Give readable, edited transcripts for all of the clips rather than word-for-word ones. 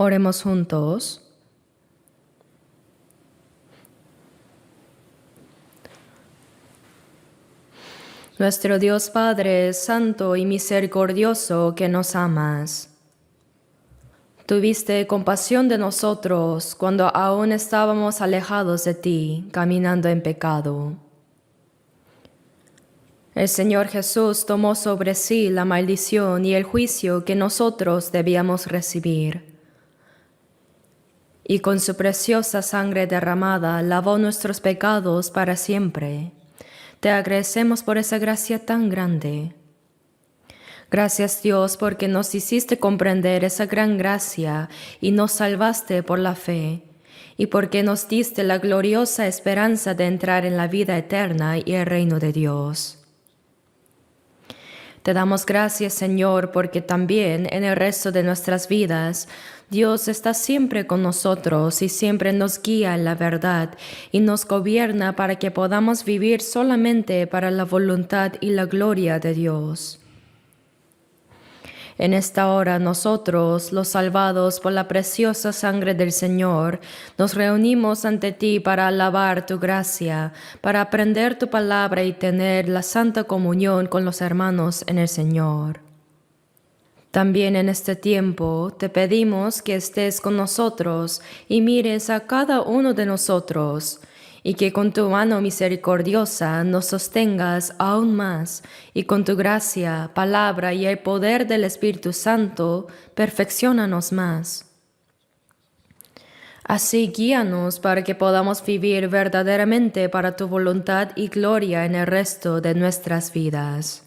Oremos juntos. Nuestro Dios Padre, santo y misericordioso, que nos amas. Tuviste compasión de nosotros cuando aún estábamos alejados de ti, caminando en pecado. El Señor Jesús tomó sobre sí la maldición y el juicio que nosotros debíamos recibir. Y con su preciosa sangre derramada lavó nuestros pecados para siempre. Te agradecemos por esa gracia tan grande. Gracias, Dios, porque nos hiciste comprender esa gran gracia y nos salvaste por la fe, y porque nos diste la gloriosa esperanza de entrar en la vida eterna y el reino de Dios. Te damos gracias, Señor, porque también en el resto de nuestras vidas Dios está siempre con nosotros y siempre nos guía en la verdad y nos gobierna para que podamos vivir solamente para la voluntad y la gloria de Dios. En esta hora nosotros, los salvados por la preciosa sangre del Señor, nos reunimos ante ti para alabar tu gracia, para aprender tu palabra y tener la santa comunión con los hermanos en el Señor. También en este tiempo te pedimos que estés con nosotros y mires a cada uno de nosotros, y que con tu mano misericordiosa nos sostengas aún más, y con tu gracia, palabra y el poder del Espíritu Santo, perfecciónanos más. Así guíanos para que podamos vivir verdaderamente para tu voluntad y gloria en el resto de nuestras vidas.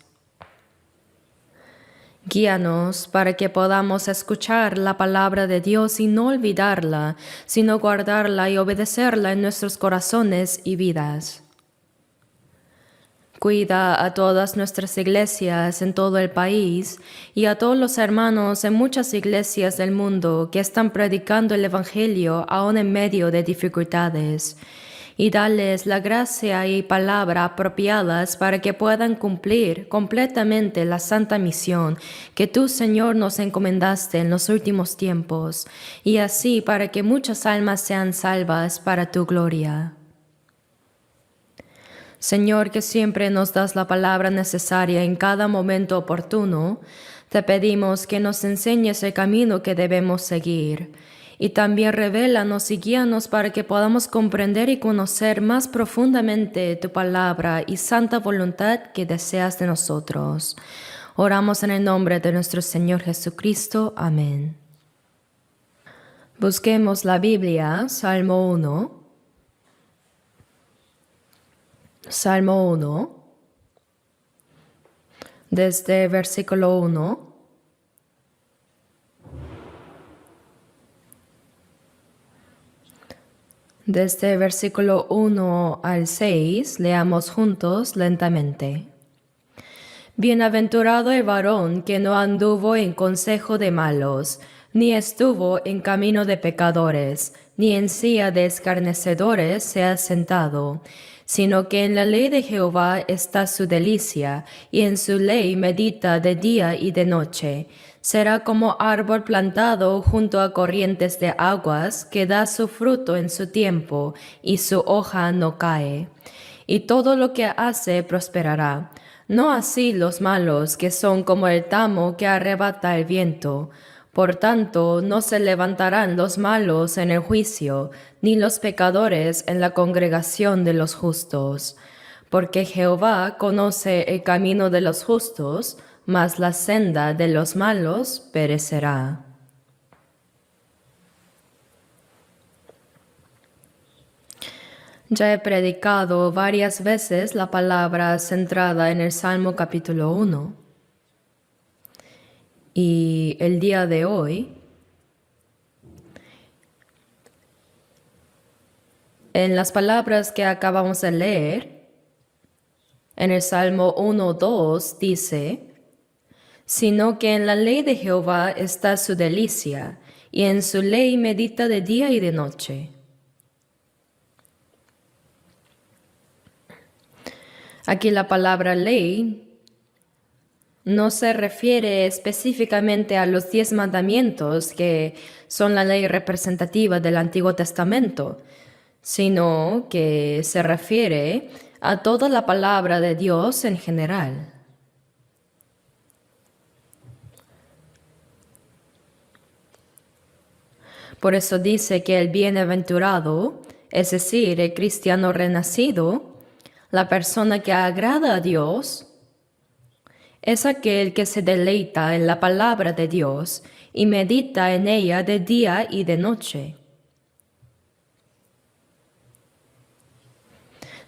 Guíanos para que podamos escuchar la palabra de Dios y no olvidarla, sino guardarla y obedecerla en nuestros corazones y vidas. Cuida a todas nuestras iglesias en todo el país y a todos los hermanos en muchas iglesias del mundo que están predicando el Evangelio aún en medio de dificultades, y dales la gracia y palabra apropiadas para que puedan cumplir completamente la santa misión que tú, Señor, nos encomendaste en los últimos tiempos, y así para que muchas almas sean salvas para tu gloria. Señor, que siempre nos das la palabra necesaria en cada momento oportuno, te pedimos que nos enseñes el camino que debemos seguir, y también revélanos y guíanos para que podamos comprender y conocer más profundamente tu palabra y santa voluntad que deseas de nosotros. Oramos en el nombre de nuestro Señor Jesucristo. Amén. Busquemos la Biblia, Salmo 1. Salmo 1, desde versículo 1. Desde versículo 1 al 6, leamos juntos lentamente. Bienaventurado el varón que no anduvo en consejo de malos, ni estuvo en camino de pecadores, ni en silla de escarnecedores se ha sentado, sino que en la ley de Jehová está su delicia, y en su ley medita de día y de noche. Será como árbol plantado junto a corrientes de aguas, que da su fruto en su tiempo, y su hoja no cae. Y todo lo que hace prosperará. No así los malos, que son como el tamo que arrebata el viento. Por tanto, no se levantarán los malos en el juicio, ni los pecadores en la congregación de los justos. Porque Jehová conoce el camino de los justos, mas la senda de los malos perecerá. Ya he predicado varias veces la palabra centrada en el Salmo capítulo 1. Y el día de hoy, en las palabras que acabamos de leer, en el Salmo 1:2 dice: sino que en la ley de Jehová está su delicia, y en su ley medita de día y de noche. Aquí la palabra ley no se refiere específicamente a los 10 mandamientos, que son la ley representativa del Antiguo Testamento, sino que se refiere a toda la palabra de Dios en general. Por eso dice que el bienaventurado, es decir, el cristiano renacido, la persona que agrada a Dios, es aquel que se deleita en la palabra de Dios y medita en ella de día y de noche.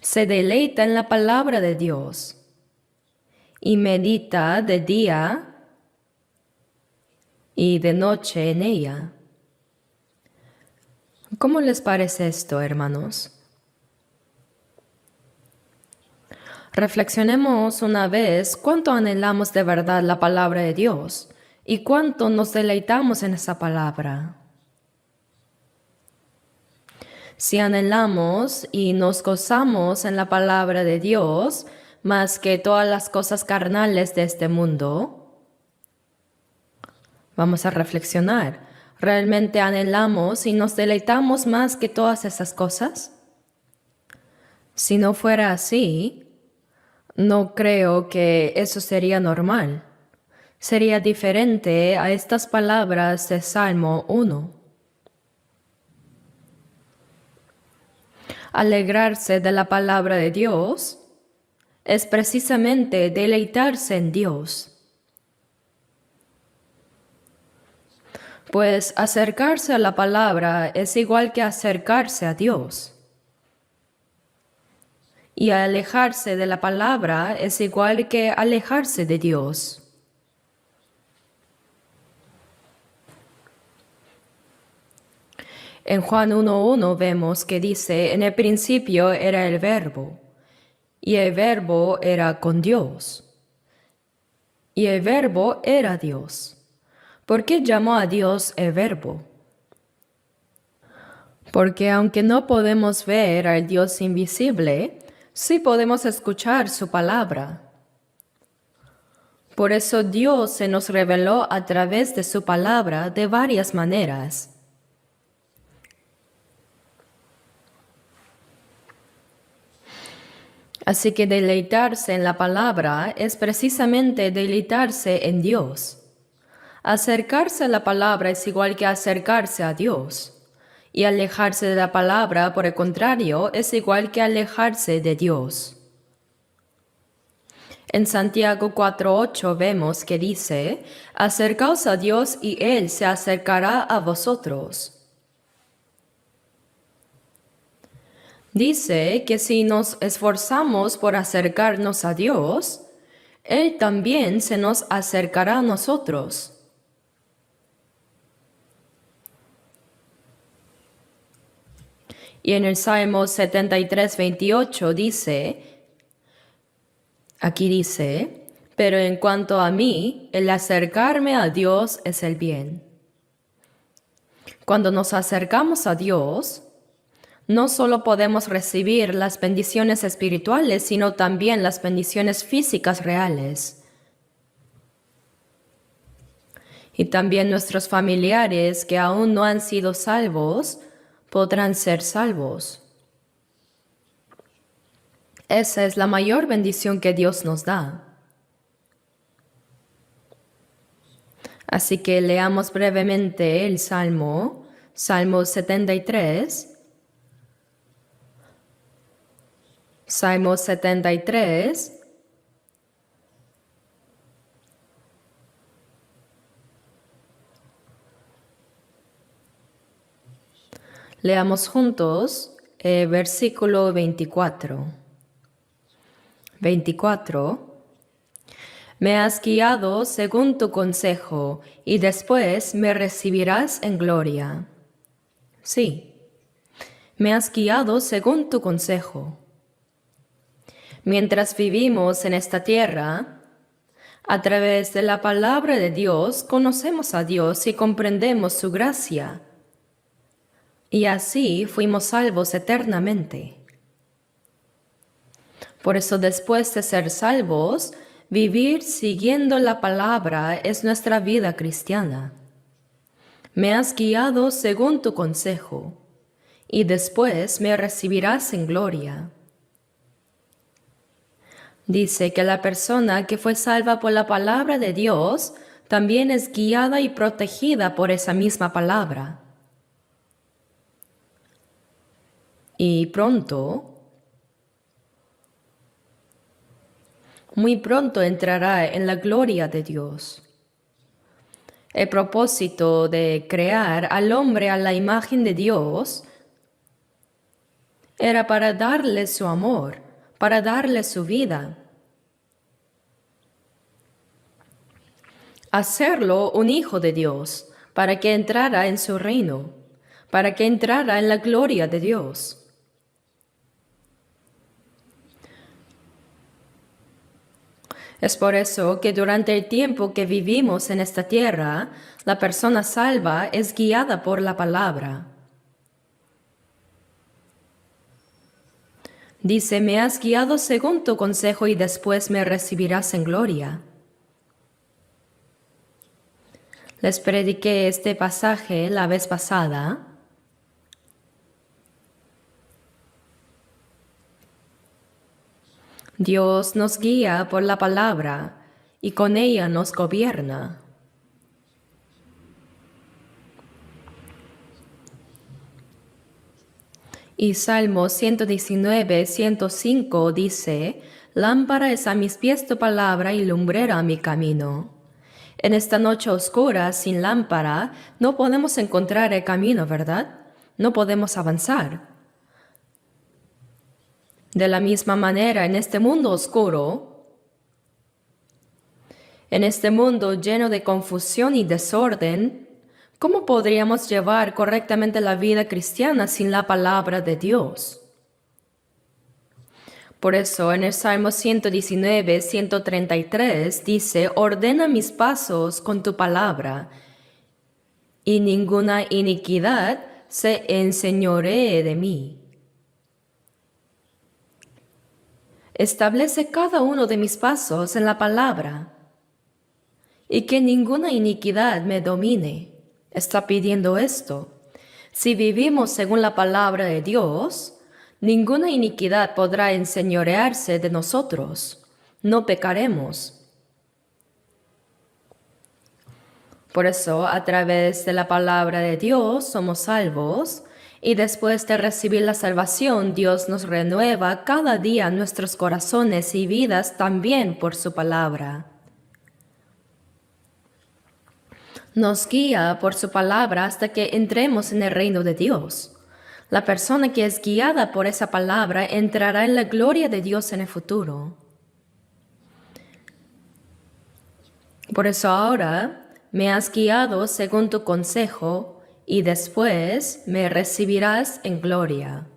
Se deleita en la palabra de Dios y medita de día y de noche en ella. ¿Cómo les parece esto, hermanos? Reflexionemos una vez cuánto anhelamos de verdad la palabra de Dios y cuánto nos deleitamos en esa palabra. Si anhelamos y nos gozamos en la palabra de Dios más que todas las cosas carnales de este mundo, vamos a reflexionar. ¿Realmente anhelamos y nos deleitamos más que todas esas cosas? Si no fuera así, no creo que eso sería normal. Sería diferente a estas palabras de Salmo 1. Alegrarse de la palabra de Dios es precisamente deleitarse en Dios. Pues acercarse a la palabra es igual que acercarse a Dios. Y alejarse de la palabra es igual que alejarse de Dios. En Juan 1:1 vemos que dice, en el principio era el Verbo, y el Verbo era con Dios, y el Verbo era Dios. ¿Por qué llamó a Dios el Verbo? Porque aunque no podemos ver al Dios invisible, sí podemos escuchar su palabra. Por eso Dios se nos reveló a través de su palabra de varias maneras. Así que deleitarse en la palabra es precisamente deleitarse en Dios. Acercarse a la palabra es igual que acercarse a Dios. Y alejarse de la palabra, por el contrario, es igual que alejarse de Dios. En Santiago 4:8 vemos que dice, acercaos a Dios y Él se acercará a vosotros. Dice que si nos esforzamos por acercarnos a Dios, Él también se nos acercará a nosotros. Y en el Salmo 73:28 dice, aquí dice, pero en cuanto a mí, el acercarme a Dios es el bien. Cuando nos acercamos a Dios, no solo podemos recibir las bendiciones espirituales, sino también las bendiciones físicas reales. Y también nuestros familiares que aún no han sido salvos, podrán ser salvos. Esa es la mayor bendición que Dios nos da. Así que leamos brevemente el Salmo 73. Salmo 73. Leamos juntos el versículo 24. 24. Me has guiado según tu consejo, y después me recibirás en gloria. Sí, me has guiado según tu consejo. Mientras vivimos en esta tierra, a través de la palabra de Dios, conocemos a Dios y comprendemos su gracia. Y así fuimos salvos eternamente. Por eso, después de ser salvos, Vivir siguiendo la palabra es nuestra vida cristiana. Me has guiado según tu consejo, y después me recibirás en gloria. Dice que la persona que fue salva por la palabra de Dios también es guiada y protegida por esa misma palabra. Y muy pronto entrará en la gloria de Dios. El propósito de crear al hombre a la imagen de Dios era para darle su amor, para darle su vida. Hacerlo un hijo de Dios, para que entrara en su reino, para que entrara en la gloria de Dios. Es por eso que durante el tiempo que vivimos en esta tierra, la persona salva es guiada por la palabra. Dice, me has guiado según tu consejo y después me recibirás en gloria. Les prediqué este pasaje la vez pasada. Dios nos guía por la palabra y con ella nos gobierna. Y Salmo 119, 105 dice, lámpara es a mis pies tu palabra y lumbrera a mi camino. En esta noche oscura, sin lámpara, no podemos encontrar el camino, ¿verdad? No podemos avanzar. De la misma manera, en este mundo oscuro, en este mundo lleno de confusión y desorden, ¿cómo podríamos llevar correctamente la vida cristiana sin la palabra de Dios? Por eso en el Salmo 119, 133 dice, ordena mis pasos con tu palabra, y ninguna iniquidad se enseñoree de mí. Establece cada uno de mis pasos en la palabra, y que ninguna iniquidad me domine. Está pidiendo esto. Si vivimos según la palabra de Dios, ninguna iniquidad podrá enseñorearse de nosotros. No pecaremos. Por eso, a través de la palabra de Dios somos salvos, y después de recibir la salvación, Dios nos renueva cada día nuestros corazones y vidas también por su palabra. Nos guía por su palabra hasta que entremos en el reino de Dios. La persona que es guiada por esa palabra entrará en la gloria de Dios en el futuro. Por eso ahora me has guiado según tu consejo y después me recibirás en gloria.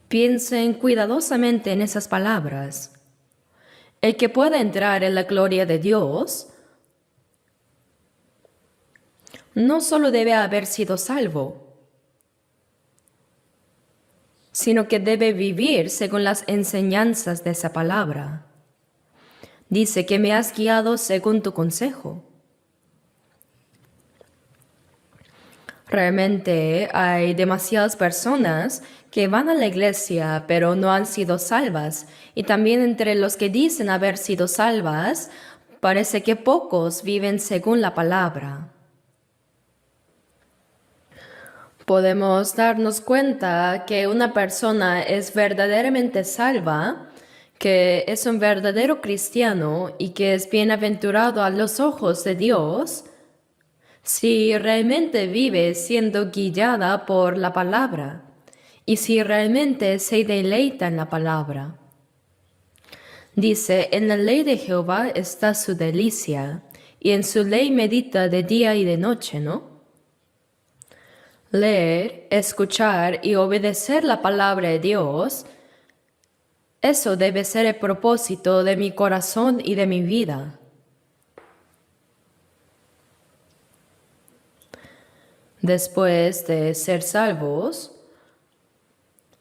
Piensen cuidadosamente en esas palabras. El que pueda entrar en la gloria de Dios no solo debe haber sido salvo, sino que debe vivir según las enseñanzas de esa palabra. Dice que me has guiado según tu consejo. Realmente hay demasiadas personas que van a la iglesia pero no han sido salvas, y también entre los que dicen haber sido salvas, parece que pocos viven según la palabra. Podemos darnos cuenta que una persona es verdaderamente salva, que es un verdadero cristiano y que es bienaventurado a los ojos de Dios, si realmente vive siendo guiada por la palabra y si realmente se deleita en la palabra. Dice, en la ley de Jehová está su delicia, y en su ley medita de día y de noche, ¿no? Leer, escuchar y obedecer la palabra de Dios, eso debe ser el propósito de mi corazón y de mi vida. Después de ser salvos,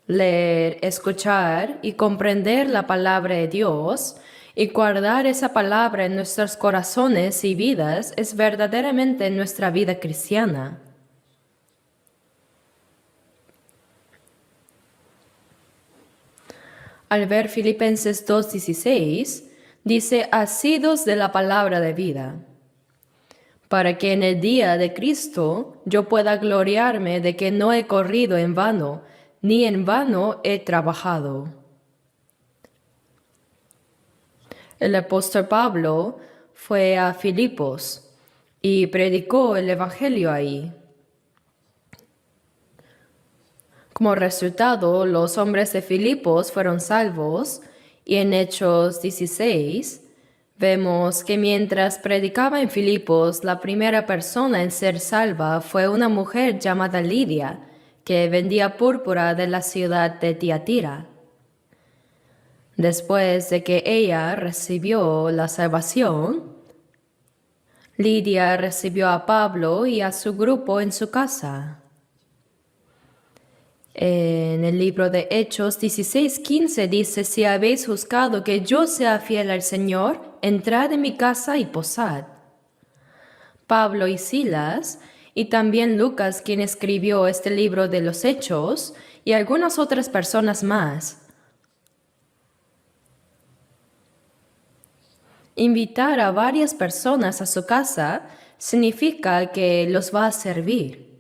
leer, escuchar y comprender la palabra de Dios y guardar esa palabra en nuestros corazones y vidas es verdaderamente nuestra vida cristiana. Al ver Filipenses 2:16, dice, asidos de la palabra de vida, para que en el día de Cristo yo pueda gloriarme de que no he corrido en vano, ni en vano he trabajado. El apóstol Pablo fue a Filipos y predicó el Evangelio ahí. Como resultado, los hombres de Filipos fueron salvos y en Hechos 16 vemos que mientras predicaba en Filipos, la primera persona en ser salva fue una mujer llamada Lidia, que vendía púrpura de la ciudad de Tiatira. Después de que ella recibió la salvación, Lidia recibió a Pablo y a su grupo en su casa. En el libro de Hechos 16:15 dice, si habéis juzgado que yo sea fiel al Señor, entrad en mi casa y posad. Pablo y Silas, y también Lucas, quien escribió este libro de los Hechos, y algunas otras personas más, invitar a varias personas a su casa significa que los va a servir.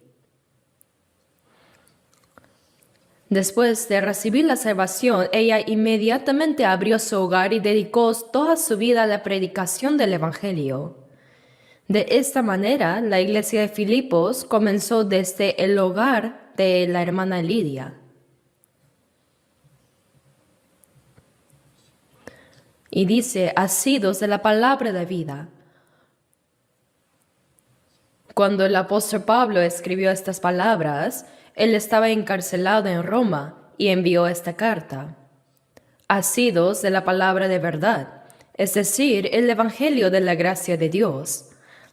Después de recibir la salvación, ella inmediatamente abrió su hogar y dedicó toda su vida a la predicación del Evangelio. De esta manera, la iglesia de Filipos comenzó desde el hogar de la hermana Lidia. Y dice, asidos de la palabra de vida. Cuando el apóstol Pablo escribió estas palabras, él estaba encarcelado en Roma y envió esta carta. Asidos de la palabra de verdad, es decir, el evangelio de la gracia de Dios.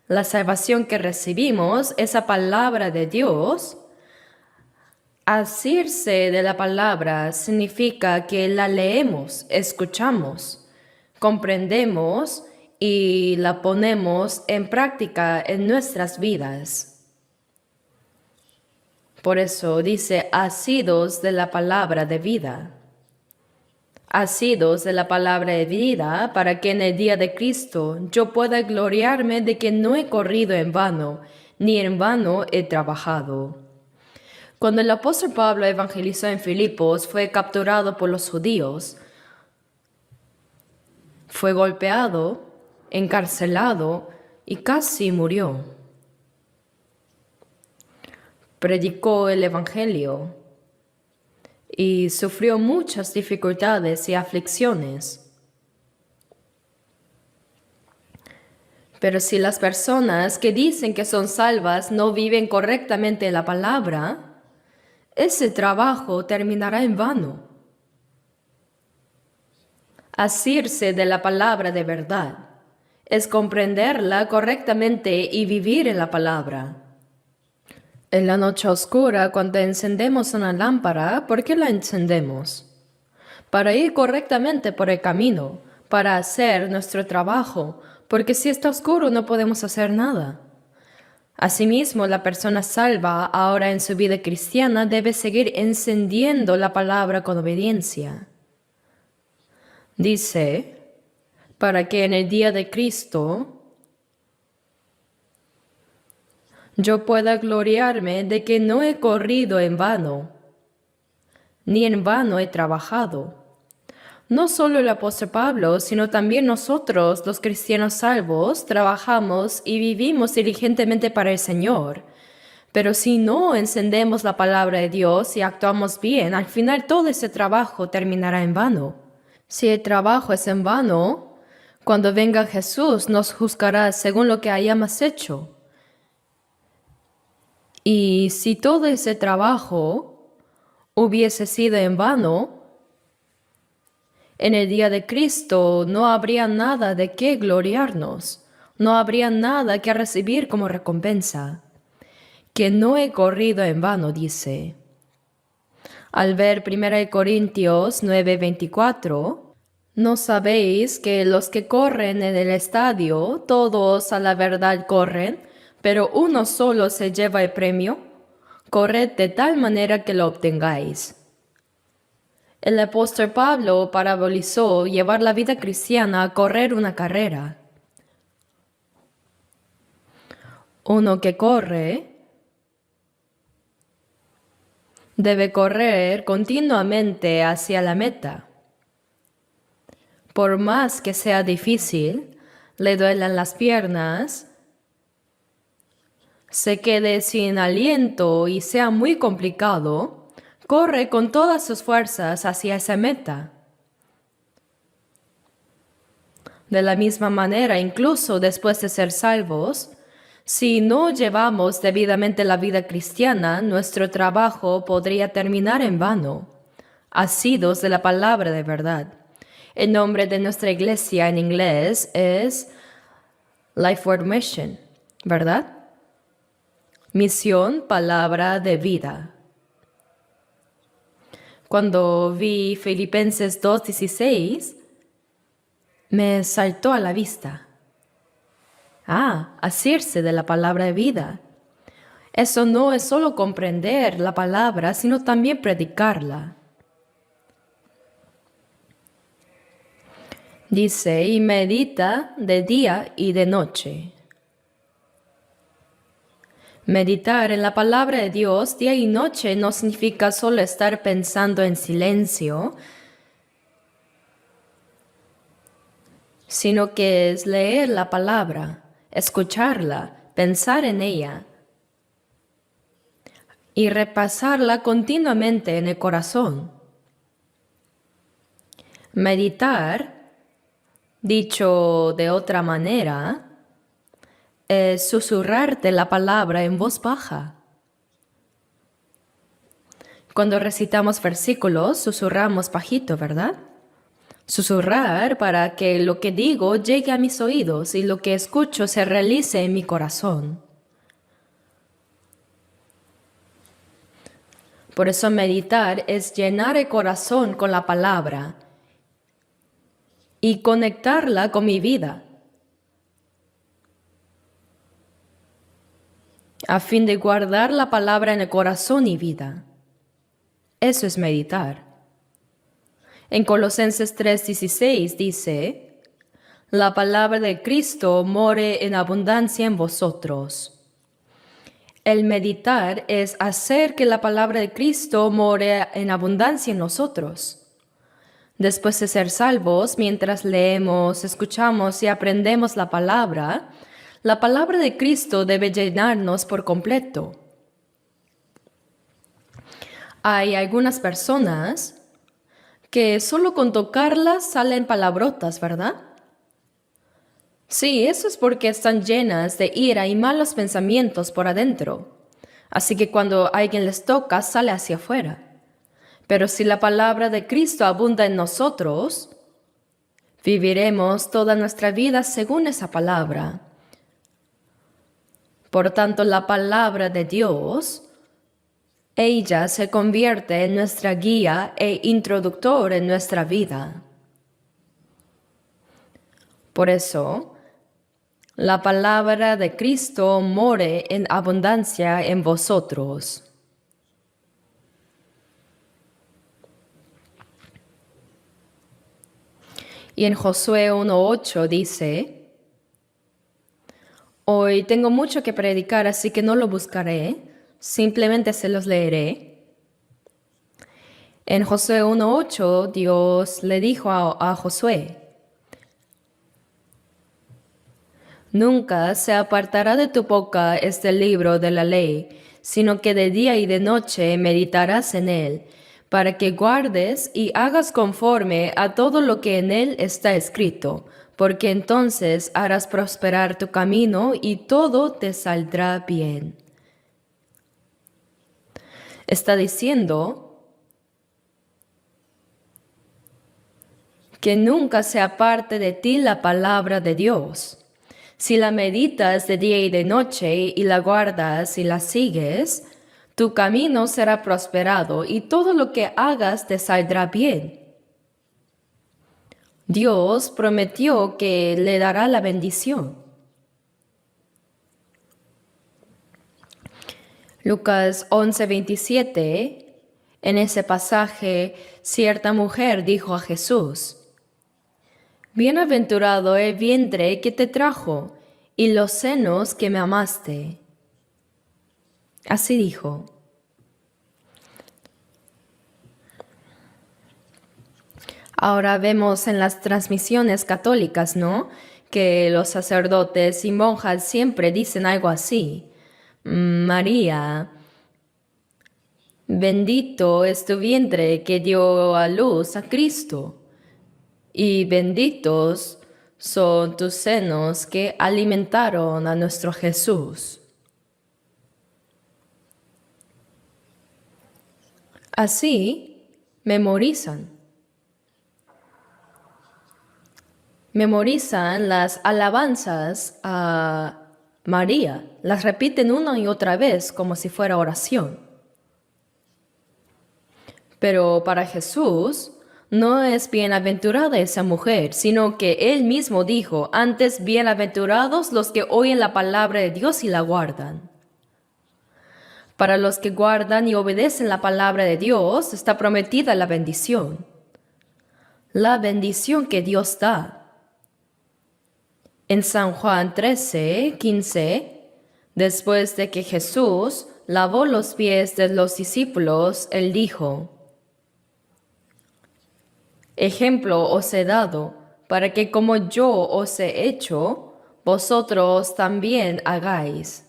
La salvación que recibimos, esa palabra de Dios. Asirse de la palabra significa que la leemos, escuchamos, comprendemos y la ponemos en práctica en nuestras vidas. Por eso dice, asidos de la palabra de vida. Asidos de la palabra de vida, para que en el día de Cristo yo pueda gloriarme de que no he corrido en vano, ni en vano he trabajado. Cuando el apóstol Pablo evangelizó en Filipos, fue capturado por los judíos. Fue golpeado, encarcelado y casi murió. Predicó el Evangelio y sufrió muchas dificultades y aflicciones. Pero si las personas que dicen que son salvas no viven correctamente la palabra, ese trabajo terminará en vano. Asirse de la palabra de verdad es comprenderla correctamente y vivir en la palabra. En la noche oscura, cuando encendemos una lámpara, ¿por qué la encendemos? Para ir correctamente por el camino, para hacer nuestro trabajo, porque si está oscuro no podemos hacer nada. Asimismo, la persona salva ahora en su vida cristiana debe seguir encendiendo la palabra con obediencia. Dice, para que en el día de Cristo yo pueda gloriarme de que no he corrido en vano, ni en vano he trabajado. No solo el apóstol Pablo, sino también nosotros, los cristianos salvos, trabajamos y vivimos diligentemente para el Señor. Pero si no encendemos la palabra de Dios y actuamos bien, al final todo ese trabajo terminará en vano. Si el trabajo es en vano, cuando venga Jesús nos juzgará según lo que hayamos hecho. Y si todo ese trabajo hubiese sido en vano, en el día de Cristo no habría nada de qué gloriarnos, no habría nada que recibir como recompensa. Que no he corrido en vano, dice. Al ver 1 Corintios 9:24, ¿no sabéis que los que corren en el estadio, todos a la verdad corren, pero uno solo se lleva el premio? Corred de tal manera que lo obtengáis. El apóstol Pablo parabolizó llevar la vida cristiana a correr una carrera. Uno que corre debe correr continuamente hacia la meta. Por más que sea difícil, le duelan las piernas, se quede sin aliento y sea muy complicado, corre con todas sus fuerzas hacia esa meta. De la misma manera, incluso después de ser salvos, si no llevamos debidamente la vida cristiana, nuestro trabajo podría terminar en vano, asidos de la palabra de verdad. El nombre de nuestra iglesia en inglés es Life Word Mission, ¿verdad? Misión, palabra de vida. Cuando vi Filipenses 2:16, me saltó a la vista. Asirse de la palabra de vida. Eso no es solo comprender la palabra, sino también predicarla. Dice, y medita de día y de noche. Meditar en la palabra de Dios día y noche no significa solo estar pensando en silencio, sino que es leer la palabra, escucharla, pensar en ella y repasarla continuamente en el corazón. Meditar, dicho de otra manera, es susurrarte la palabra en voz baja. Cuando recitamos versículos, susurramos bajito, ¿verdad? Susurrar para que lo que digo llegue a mis oídos y lo que escucho se realice en mi corazón. Por eso meditar es llenar el corazón con la palabra y conectarla con mi vida, a fin de guardar la palabra en el corazón y vida. Eso es meditar. En Colosenses 3:16 dice, la palabra de Cristo more en abundancia en vosotros. El meditar es hacer que la palabra de Cristo more en abundancia en nosotros. Después de ser salvos, mientras leemos, escuchamos y aprendemos la palabra de Cristo debe llenarnos por completo. Hay algunas personas que solo con tocarlas salen palabrotas, ¿verdad? Sí, eso es porque están llenas de ira y malos pensamientos por adentro. Así que cuando alguien les toca, sale hacia afuera. Pero si la palabra de Cristo abunda en nosotros, viviremos toda nuestra vida según esa palabra. Por tanto, la palabra de Dios, ella se convierte en nuestra guía e introductor en nuestra vida. Por eso, la palabra de Cristo more en abundancia en vosotros. Y en Josué 1:8 dice, hoy tengo mucho que predicar, así que no lo buscaré, simplemente se los leeré. En Josué 1:8 Dios le dijo a Josué, nunca se apartará de tu boca este libro de la ley, sino que de día y de noche meditarás en él, para que guardes y hagas conforme a todo lo que en él está escrito, porque entonces harás prosperar tu camino y todo te saldrá bien. Está diciendo que nunca se aparte de ti la palabra de Dios. Si la meditas de día y de noche y la guardas y la sigues, Tu camino será prosperado y todo lo que hagas te saldrá bien. Dios prometió que le dará la bendición. Lucas 11:27, en ese pasaje, cierta mujer dijo a Jesús: Bienaventurado el vientre que te trajo y los senos que me amaste. Así dijo. Ahora vemos en las transmisiones católicas, ¿no?, que los sacerdotes y monjas siempre dicen algo así. María, bendito es tu vientre que dio a luz a Cristo, y benditos son tus senos que alimentaron a nuestro Jesús. Así memorizan las alabanzas a María, las repiten una y otra vez como si fuera oración. Pero para Jesús no es bienaventurada esa mujer, sino que Él mismo dijo: antes bienaventurados los que oyen la palabra de Dios y la guardan. Para los que guardan y obedecen la palabra de Dios está prometida la bendición que Dios da. En San Juan 13:15, después de que Jesús lavó los pies de los discípulos, Él dijo: Ejemplo os he dado, para que como yo os he hecho, vosotros también hagáis.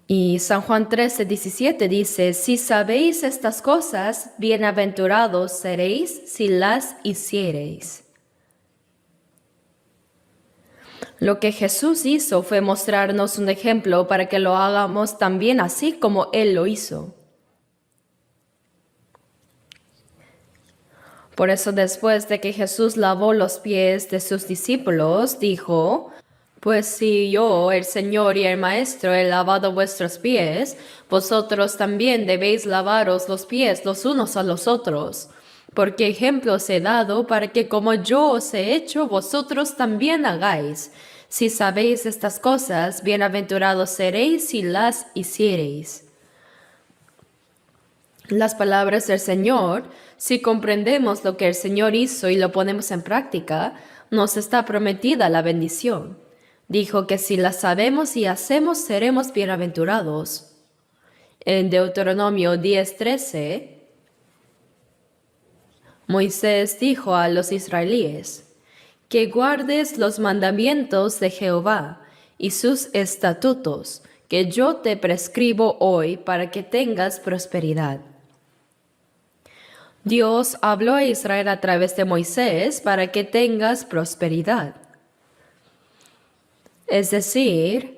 Y San Juan 13:17 dice: Si sabéis estas cosas, bienaventurados seréis si las hiciereis. Lo que Jesús hizo fue mostrarnos un ejemplo para que lo hagamos también así como Él lo hizo. Por eso, después de que Jesús lavó los pies de sus discípulos, dijo: Pues si yo, el Señor y el Maestro, he lavado vuestros pies, vosotros también debéis lavaros los pies los unos a los otros. Porque ejemplo os he dado para que como yo os he hecho, vosotros también hagáis. Si sabéis estas cosas, bienaventurados seréis si las hiciereis. Las palabras del Señor, si comprendemos lo que el Señor hizo y lo ponemos en práctica, nos está prometida la bendición. Dijo que si las sabemos y hacemos, seremos bienaventurados. En Deuteronomio 10:13, Moisés dijo a los israelíes: que guardes los mandamientos de Jehová y sus estatutos, que yo te prescribo hoy para que tengas prosperidad. Dios habló a Israel a través de Moisés para que tengas prosperidad. Es decir,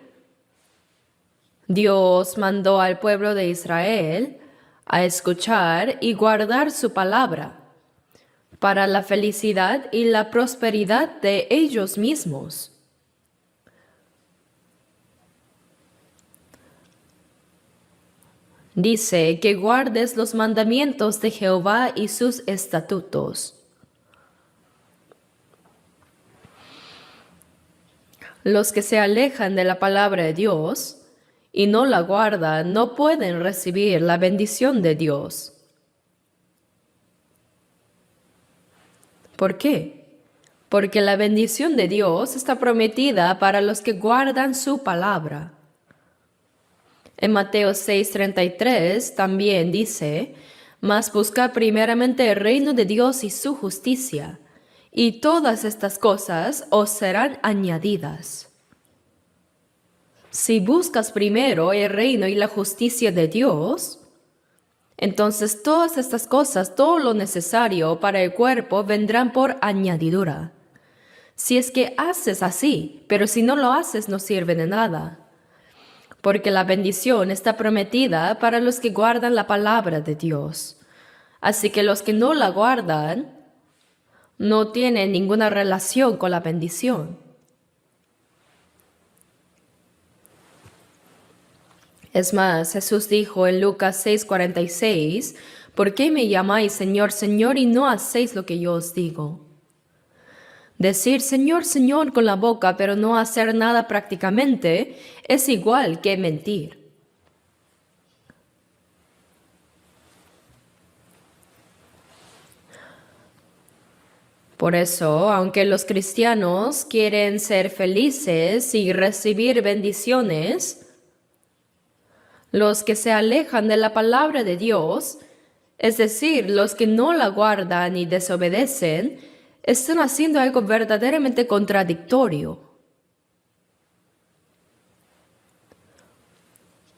Dios mandó al pueblo de Israel a escuchar y guardar su palabra para la felicidad y la prosperidad de ellos mismos. Dice que guardes los mandamientos de Jehová y sus estatutos. Los que se alejan de la palabra de Dios y no la guardan no pueden recibir la bendición de Dios. ¿Por qué? Porque la bendición de Dios está prometida para los que guardan su palabra. En Mateo 6:33 también dice: mas buscad primeramente el reino de Dios y su justicia, y todas estas cosas os serán añadidas. Si buscas primero el reino y la justicia de Dios, entonces todas estas cosas, todo lo necesario para el cuerpo, vendrán por añadidura. Si es que haces así, pero si no lo haces, no sirve de nada. Porque la bendición está prometida para los que guardan la palabra de Dios. Así que los que no la guardan no tienen ninguna relación con la bendición. Es más, Jesús dijo en Lucas 6:46, ¿por qué me llamáis Señor, Señor, y no hacéis lo que yo os digo? Decir Señor, Señor con la boca, pero no hacer nada prácticamente, es igual que mentir. Por eso, aunque los cristianos quieren ser felices y recibir bendiciones, los que se alejan de la palabra de Dios, es decir, los que no la guardan y desobedecen, están haciendo algo verdaderamente contradictorio.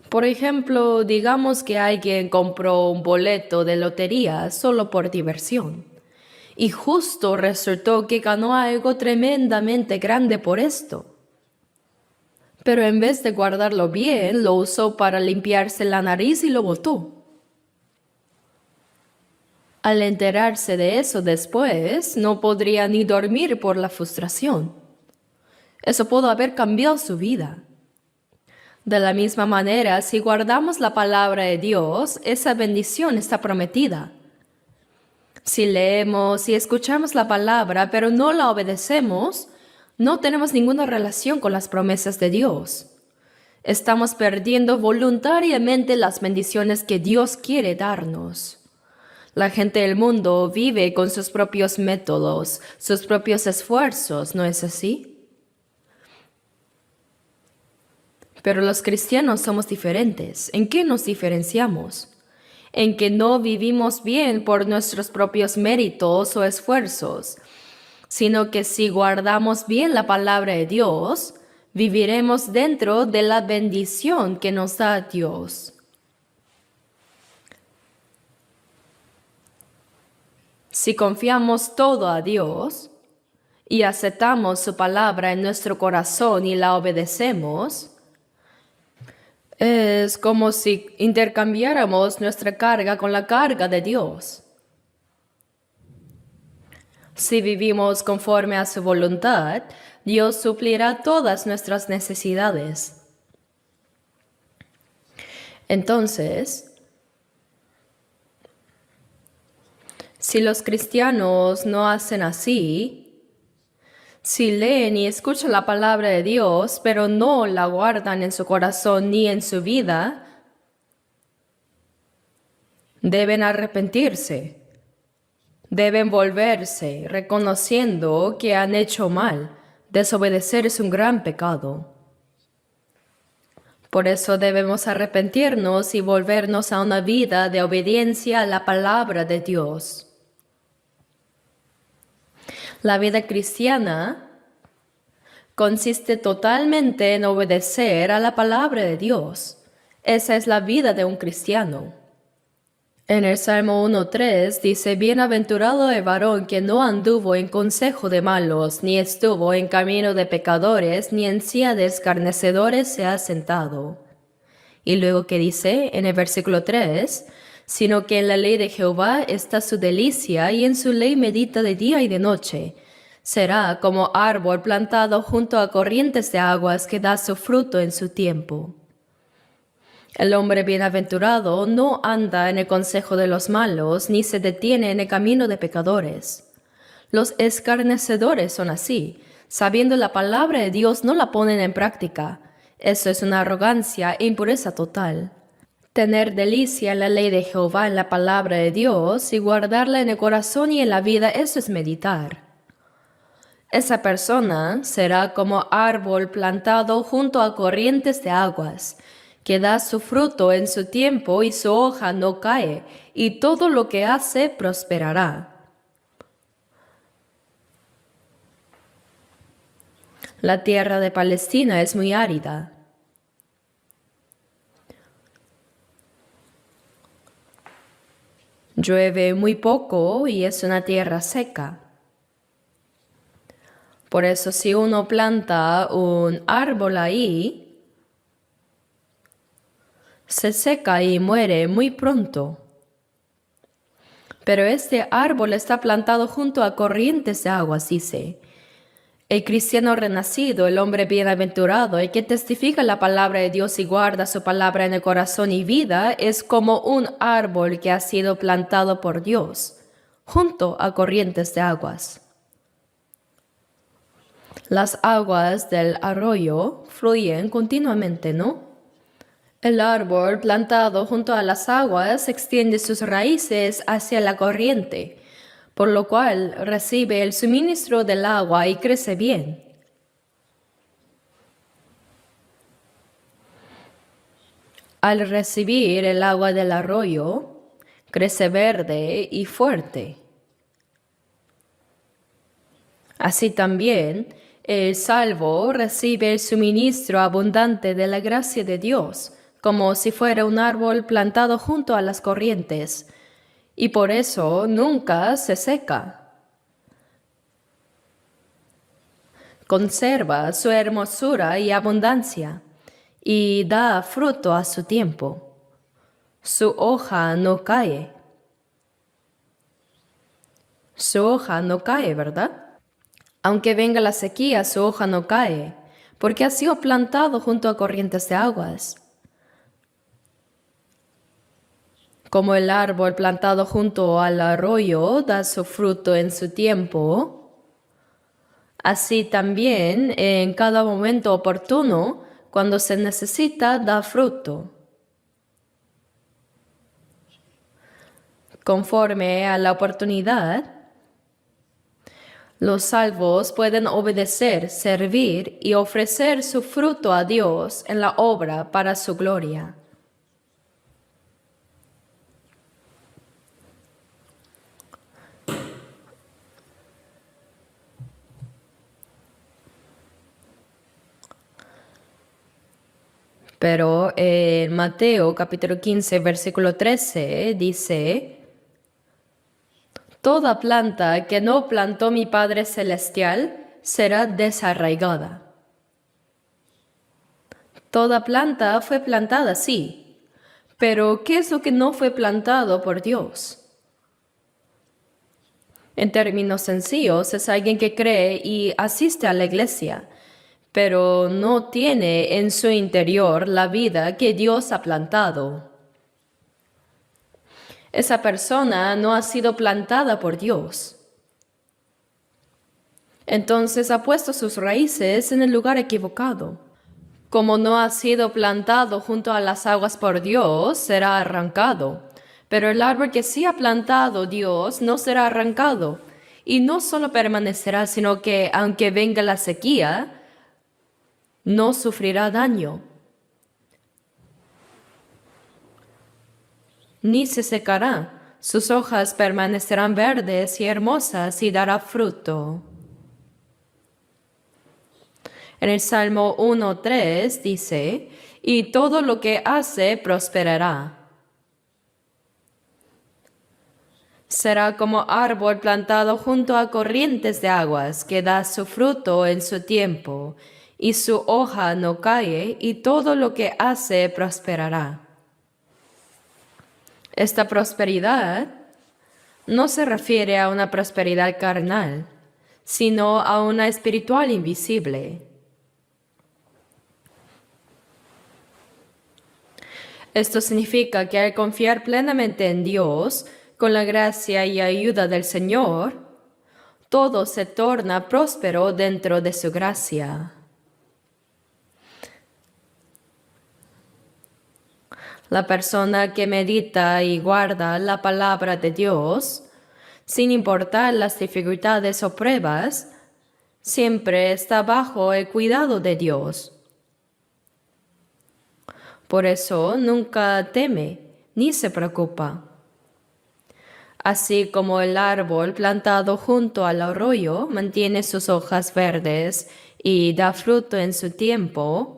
Por ejemplo, digamos que alguien compró un boleto de lotería solo por diversión. Y justo resultó que ganó algo tremendamente grande por esto. Pero en vez de guardarlo bien, lo usó para limpiarse la nariz y lo botó. Al enterarse de eso después, no podría ni dormir por la frustración. Eso pudo haber cambiado su vida. De la misma manera, si guardamos la palabra de Dios, esa bendición está prometida. Si leemos y escuchamos la palabra, pero no la obedecemos, no tenemos ninguna relación con las promesas de Dios. Estamos perdiendo voluntariamente las bendiciones que Dios quiere darnos. La gente del mundo vive con sus propios métodos, sus propios esfuerzos, ¿no es así? Pero los cristianos somos diferentes. ¿En qué nos diferenciamos? En que no vivimos bien por nuestros propios méritos o esfuerzos, sino que si guardamos bien la palabra de Dios, viviremos dentro de la bendición que nos da Dios. Si confiamos todo a Dios y aceptamos su palabra en nuestro corazón y la obedecemos, es como si intercambiáramos nuestra carga con la carga de Dios. Si vivimos conforme a su voluntad, Dios suplirá todas nuestras necesidades. Entonces, si los cristianos no hacen así, si leen y escuchan la palabra de Dios, pero no la guardan en su corazón ni en su vida, deben arrepentirse. Deben volverse, reconociendo que han hecho mal. Desobedecer es un gran pecado. Por eso debemos arrepentirnos y volvernos a una vida de obediencia a la palabra de Dios. La vida cristiana consiste totalmente en obedecer a la palabra de Dios. Esa es la vida de un cristiano. En el Salmo 1:3 dice, bienaventurado el varón que no anduvo en consejo de malos, ni estuvo en camino de pecadores, ni en silla de escarnecedores se ha sentado. Y luego que dice en el versículo 3, sino que en la ley de Jehová está su delicia, y en su ley medita de día y de noche. Será como árbol plantado junto a corrientes de aguas que da su fruto en su tiempo. El hombre bienaventurado no anda en el consejo de los malos, ni se detiene en el camino de pecadores. Los escarnecedores son así. Sabiendo la palabra de Dios, no la ponen en práctica. Eso es una arrogancia e impureza total. Tener delicia en la ley de Jehová, en la palabra de Dios, y guardarla en el corazón y en la vida, eso es meditar. Esa persona será como árbol plantado junto a corrientes de aguas, que da su fruto en su tiempo y su hoja no cae, y todo lo que hace prosperará. La tierra de Palestina es muy árida. Llueve muy poco y es una tierra seca. Por eso si uno planta un árbol ahí, se seca y muere muy pronto. Pero este árbol está plantado junto a corrientes de aguas, dice. El cristiano renacido, el hombre bienaventurado, el que testifica la palabra de Dios y guarda su palabra en el corazón y vida, es como un árbol que ha sido plantado por Dios, junto a corrientes de aguas. Las aguas del arroyo fluyen continuamente, ¿no? El árbol plantado junto a las aguas extiende sus raíces hacia la corriente, por lo cual recibe el suministro del agua y crece bien. Al recibir el agua del arroyo, crece verde y fuerte. Así también, el salvo recibe el suministro abundante de la gracia de Dios, como si fuera un árbol plantado junto a las corrientes, y por eso nunca se seca. Conserva su hermosura y abundancia, y da fruto a su tiempo. Su hoja no cae. Su hoja no cae, ¿verdad? Aunque venga la sequía, su hoja no cae, porque ha sido plantado junto a corrientes de aguas. Como el árbol plantado junto al arroyo da su fruto en su tiempo, así también en cada momento oportuno, cuando se necesita, da fruto. Conforme a la oportunidad, los salvos pueden obedecer, servir y ofrecer su fruto a Dios en la obra para su gloria. Pero en Mateo capítulo 15, versículo 13 dice: toda planta que no plantó mi Padre Celestial será desarraigada. Toda planta fue plantada, sí, pero ¿qué es lo que no fue plantado por Dios? En términos sencillos, es alguien que cree y asiste a la iglesia, pero no tiene en su interior la vida que Dios ha plantado. Esa persona no ha sido plantada por Dios. Entonces ha puesto sus raíces en el lugar equivocado. Como no ha sido plantado junto a las aguas por Dios, será arrancado. Pero el árbol que sí ha plantado Dios no será arrancado. Y no solo permanecerá, sino que aunque venga la sequía, no sufrirá daño, ni se secará. Sus hojas permanecerán verdes y hermosas y dará fruto. En el Salmo 1:3 dice: y todo lo que hace prosperará. Será como árbol plantado junto a corrientes de aguas, que da su fruto en su tiempo, y su hoja no cae, y todo lo que hace prosperará. Esta prosperidad no se refiere a una prosperidad carnal, sino a una espiritual invisible. Esto significa que al confiar plenamente en Dios, con la gracia y ayuda del Señor, todo se torna próspero dentro de su gracia. La persona que medita y guarda la palabra de Dios, sin importar las dificultades o pruebas, siempre está bajo el cuidado de Dios. Por eso nunca teme ni se preocupa. Así como el árbol plantado junto al arroyo mantiene sus hojas verdes y da fruto en su tiempo,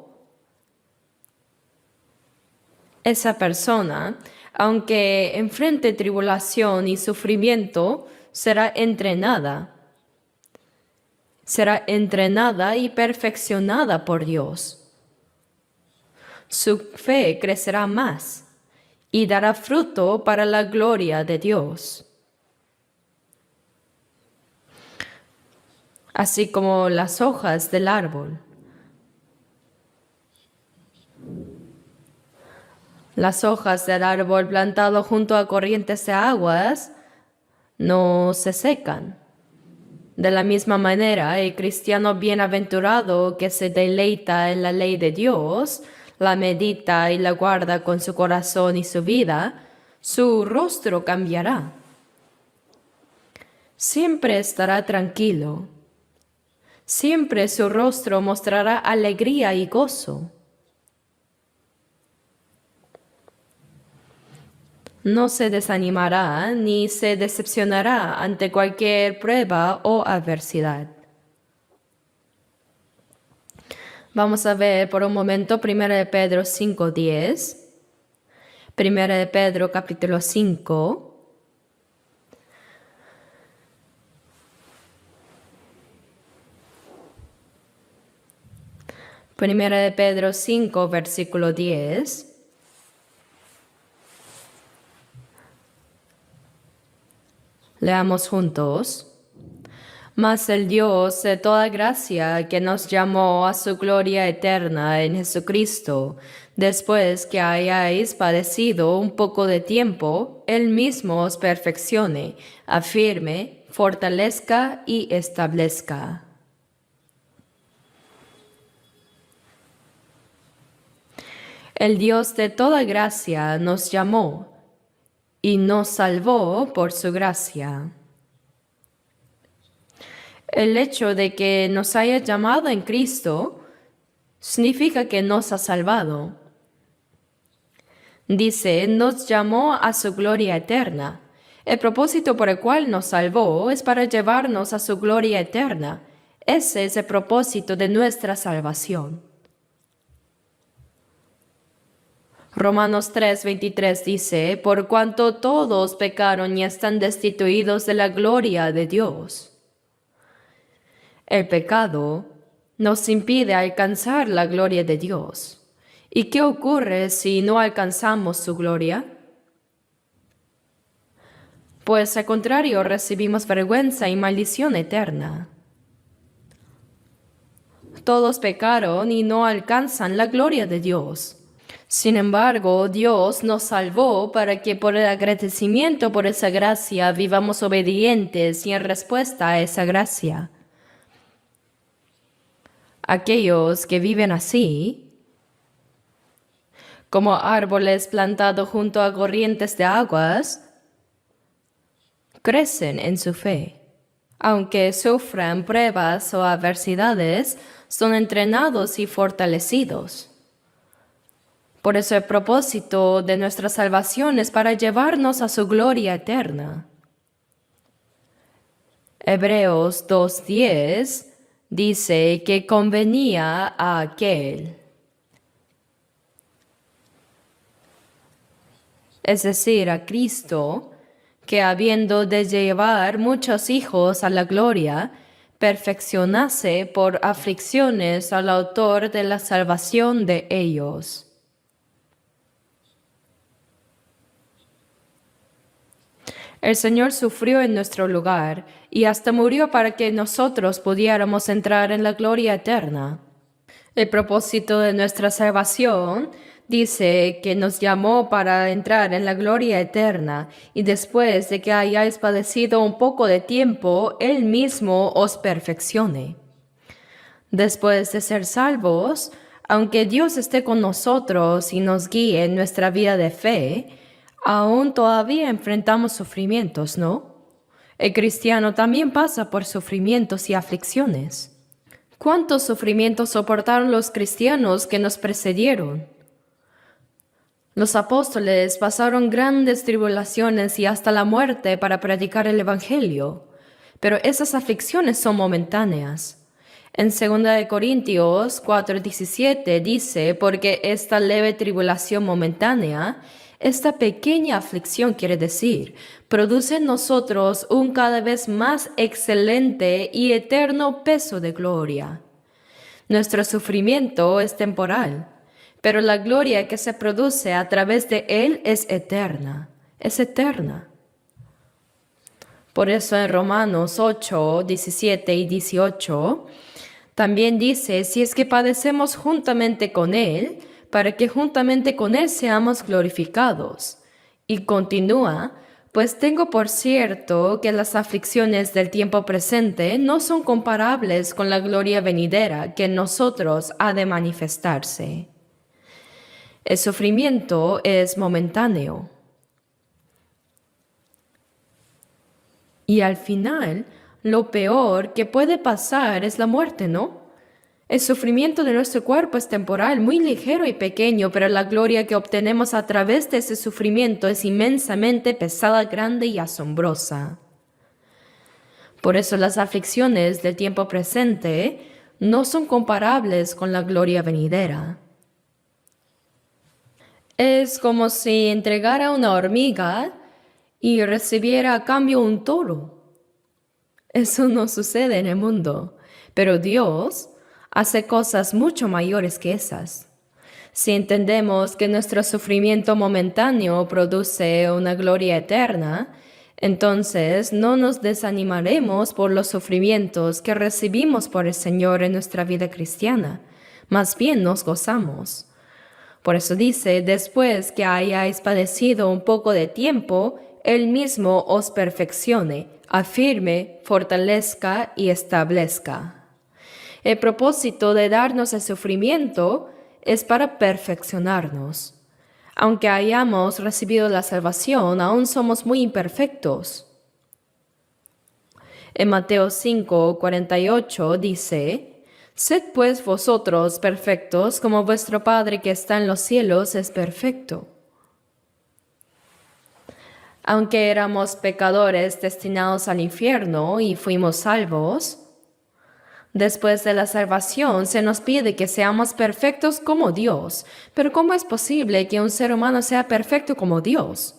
esa persona, aunque enfrente tribulación y sufrimiento, será entrenada y perfeccionada por Dios. Su fe crecerá más y dará fruto para la gloria de Dios. así como las hojas del árbol. Las hojas del árbol plantado junto a corrientes de aguas no se secan. De la misma manera, el cristiano bienaventurado que se deleita en la ley de Dios, la medita y la guarda con su corazón y su vida, su rostro cambiará. Siempre estará tranquilo. Siempre su rostro mostrará alegría y gozo. No se desanimará ni se decepcionará ante cualquier prueba o adversidad. Vamos a ver por un momento 1 de Pedro 5:10. 1 de Pedro capítulo 5. Primera de Pedro 5, versículo 10. Leamos juntos. Mas el Dios de toda gracia, que nos llamó a su gloria eterna en Jesucristo, después que hayáis padecido un poco de tiempo, Él mismo os perfeccione, afirme, fortalezca y establezca. El Dios de toda gracia nos llamó y nos salvó por su gracia. El hecho de que nos haya llamado en Cristo significa que nos ha salvado. Dice, nos llamó a su gloria eterna. El propósito por el cual nos salvó es para llevarnos a su gloria eterna. Ese es el propósito de nuestra salvación. Romanos 3:23 dice, por cuanto todos pecaron y están destituidos de la gloria de Dios. El pecado nos impide alcanzar la gloria de Dios. ¿Y qué ocurre si no alcanzamos su gloria? Pues al contrario, recibimos vergüenza y maldición eterna. Todos pecaron y no alcanzan la gloria de Dios. Sin embargo, Dios nos salvó para que por el agradecimiento por esa gracia vivamos obedientes y en respuesta a esa gracia. Aquellos que viven así, como árboles plantados junto a corrientes de aguas, crecen en su fe. Aunque sufran pruebas o adversidades, son entrenados y fortalecidos. Por eso el propósito de nuestra salvación es para llevarnos a su gloria eterna. Hebreos 2:10 dice que convenía a aquel, es decir, a Cristo, que habiendo de llevar muchos hijos a la gloria, perfeccionase por aflicciones al autor de la salvación de ellos. El Señor sufrió en nuestro lugar y hasta murió para que nosotros pudiéramos entrar en la gloria eterna. El propósito de nuestra salvación dice que nos llamó para entrar en la gloria eterna y después de que hayáis padecido un poco de tiempo, Él mismo os perfeccione. Después de ser salvos, aunque Dios esté con nosotros y nos guíe en nuestra vida de fe, aún todavía enfrentamos sufrimientos, ¿no? El cristiano también pasa por sufrimientos y aflicciones. ¿Cuántos sufrimientos soportaron los cristianos que nos precedieron? Los apóstoles pasaron grandes tribulaciones y hasta la muerte para predicar el Evangelio, pero esas aflicciones son momentáneas. En 2 Corintios 4:17 dice, porque esta leve tribulación momentánea, esta pequeña aflicción quiere decir, produce en nosotros un cada vez más excelente y eterno peso de gloria. Nuestro sufrimiento es temporal, pero la gloria que se produce a través de él es eterna, es eterna. Por eso en Romanos 8, 17 y 18 también dice, si es que padecemos juntamente con Él, para que juntamente con Él seamos glorificados. Y continúa, pues tengo por cierto que las aflicciones del tiempo presente no son comparables con la gloria venidera que en nosotros ha de manifestarse. El sufrimiento es momentáneo. Y al final, lo peor que puede pasar es la muerte, ¿no? El sufrimiento de nuestro cuerpo es temporal, muy ligero y pequeño, pero la gloria que obtenemos a través de ese sufrimiento es inmensamente pesada, grande y asombrosa. Por eso las aflicciones del tiempo presente no son comparables con la gloria venidera. Es como si entregara una hormiga y recibiera a cambio un toro. Eso no sucede en el mundo, pero Dios hace cosas mucho mayores que esas. Si entendemos que nuestro sufrimiento momentáneo produce una gloria eterna, entonces no nos desanimaremos por los sufrimientos que recibimos por el Señor en nuestra vida cristiana. Más bien nos gozamos. Por eso dice, después que hayáis padecido un poco de tiempo, Él mismo os perfeccione, afirme, fortalezca y establezca. El propósito de darnos el sufrimiento es para perfeccionarnos. Aunque hayamos recibido la salvación, aún somos muy imperfectos. En Mateo 5, 48 dice, Sed pues vosotros perfectos, como vuestro Padre que está en los cielos es perfecto. Aunque éramos pecadores destinados al infierno y fuimos salvos, después de la salvación se nos pide que seamos perfectos como Dios. Pero ¿cómo es posible que un ser humano sea perfecto como Dios?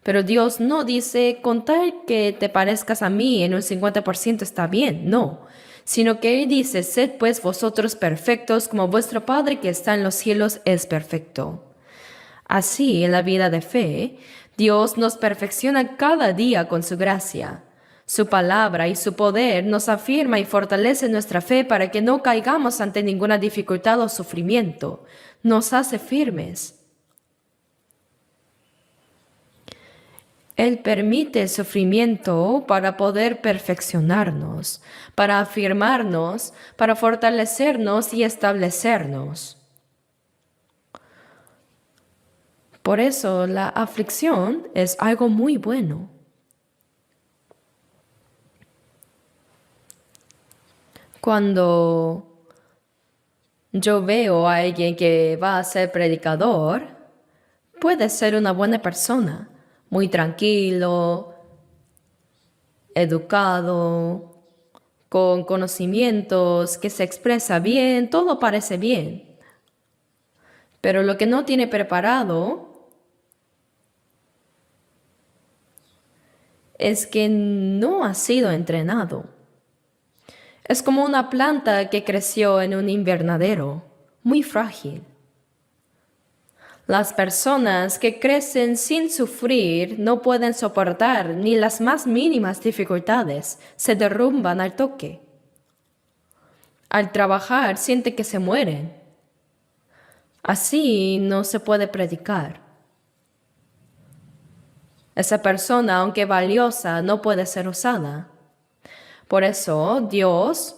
Pero Dios no dice, con tal que te parezcas a mí en un 50% está bien, no. Sino que Él dice, sed pues vosotros perfectos como vuestro Padre que está en los cielos es perfecto. Así, en la vida de fe, Dios nos perfecciona cada día con su gracia. Su palabra y su poder nos afirma y fortalece nuestra fe para que no caigamos ante ninguna dificultad o sufrimiento. Nos hace firmes. Él permite el sufrimiento para poder perfeccionarnos, para afirmarnos, para fortalecernos y establecernos. Por eso la aflicción es algo muy bueno. Cuando yo veo a alguien que va a ser predicador, puede ser una buena persona, muy tranquilo, educado, con conocimientos, que se expresa bien, todo parece bien. Pero lo que no tiene preparado es que no ha sido entrenado. Es como una planta que creció en un invernadero, muy frágil. Las personas que crecen sin sufrir no pueden soportar ni las más mínimas dificultades, se derrumban al toque. Al trabajar sienten que se mueren. Así no se puede predicar. Esa persona, aunque valiosa, no puede ser usada. Por eso Dios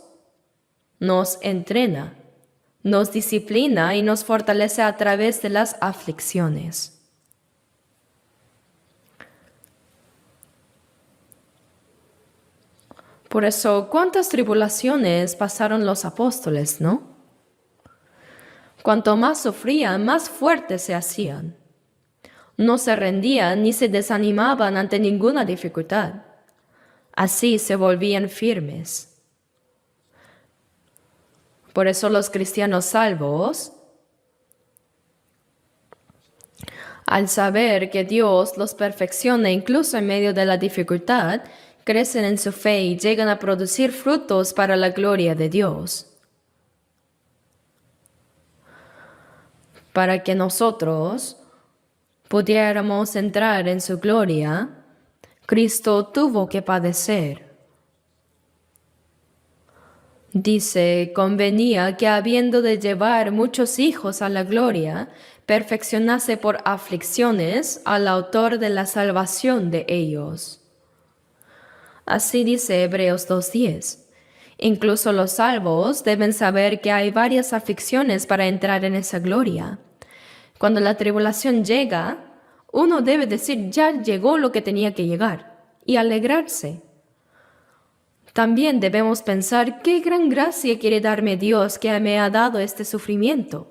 nos entrena, nos disciplina y nos fortalece a través de las aflicciones. Por eso, ¿cuántas tribulaciones pasaron los apóstoles, no? Cuanto más sufrían, más fuertes se hacían. No se rendían ni se desanimaban ante ninguna dificultad. Así se volvían firmes. Por eso los cristianos salvos, al saber que Dios los perfecciona incluso en medio de la dificultad, crecen en su fe y llegan a producir frutos para la gloria de Dios. Para que nosotros pudiéramos entrar en su gloria, Cristo tuvo que padecer. Dice, convenía que habiendo de llevar muchos hijos a la gloria, perfeccionase por aflicciones al autor de la salvación de ellos. Así dice Hebreos 2:10. Incluso los salvos deben saber que hay varias aflicciones para entrar en esa gloria. Cuando la tribulación llega, uno debe decir, ya llegó lo que tenía que llegar, y alegrarse. También debemos pensar, qué gran gracia quiere darme Dios que me ha dado este sufrimiento.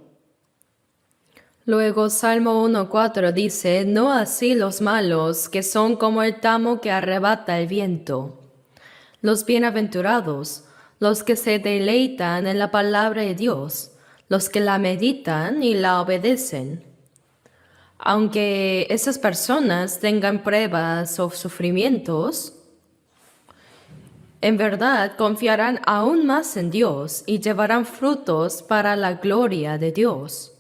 Luego Salmo 1:4 dice, no así los malos, que son como el tamo que arrebata el viento. Los bienaventurados, los que se deleitan en la palabra de Dios, los que la meditan y la obedecen. Aunque esas personas tengan pruebas o sufrimientos, en verdad confiarán aún más en Dios y llevarán frutos para la gloria de Dios.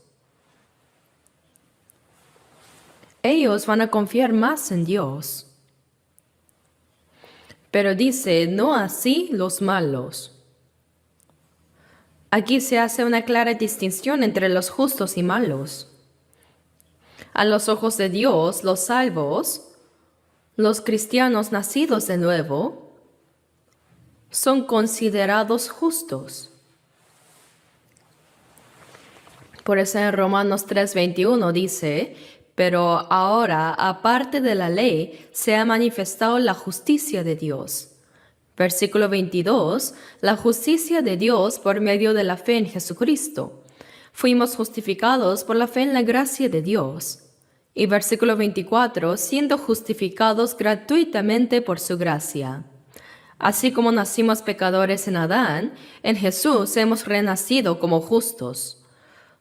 Ellos van a confiar más en Dios. Pero dice, no así los malos. Aquí se hace una clara distinción entre los justos y malos. A los ojos de Dios, los salvos, los cristianos nacidos de nuevo, son considerados justos. Por eso en Romanos 3:21 dice, pero ahora, aparte de la ley, se ha manifestado la justicia de Dios. Versículo 22, la justicia de Dios por medio de la fe en Jesucristo. Fuimos justificados por la fe en la gracia de Dios. Y versículo 24, siendo justificados gratuitamente por su gracia. Así como nacimos pecadores en Adán, en Jesús hemos renacido como justos.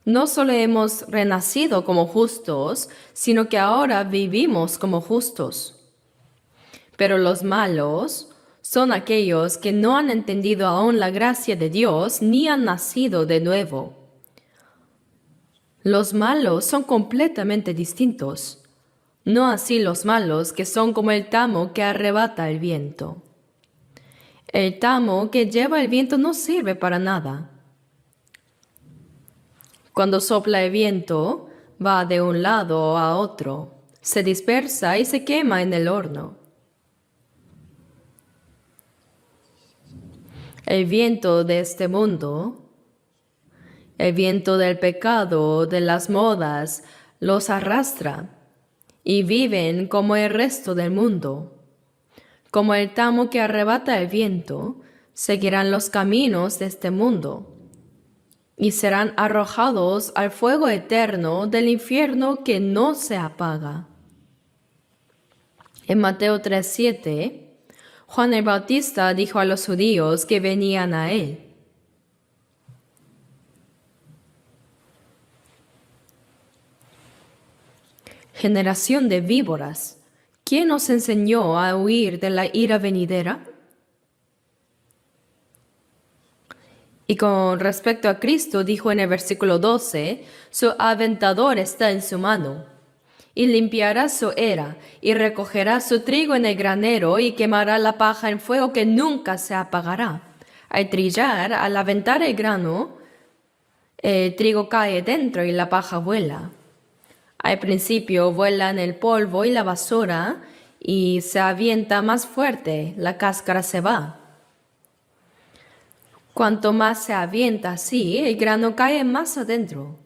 No solo hemos renacido como justos, sino que ahora vivimos como justos. Pero los malos son aquellos que no han entendido aún la gracia de Dios ni han nacido de nuevo. Los malos son completamente distintos. No así los malos que son como el tamo que arrebata el viento. El tamo que lleva el viento no sirve para nada. Cuando sopla el viento, va de un lado a otro, se dispersa y se quema en el horno. El viento de este mundo, el viento del pecado, de las modas, los arrastra y viven como el resto del mundo. Como el tamo que arrebata el viento, seguirán los caminos de este mundo y serán arrojados al fuego eterno del infierno que no se apaga. En Mateo 3:7, Juan el Bautista dijo a los judíos que venían a él, generación de víboras, ¿quién os enseñó a huir de la ira venidera? Y con respecto a Cristo, dijo en el versículo 12, su aventador está en su mano, y limpiará su era, y recogerá su trigo en el granero, y quemará la paja en fuego que nunca se apagará. Al trillar, al aventar el grano, el trigo cae dentro y la paja vuela. Al principio vuelan el polvo y la basura, y se avienta más fuerte, la cáscara se va. Cuanto más se avienta así, el grano cae más adentro.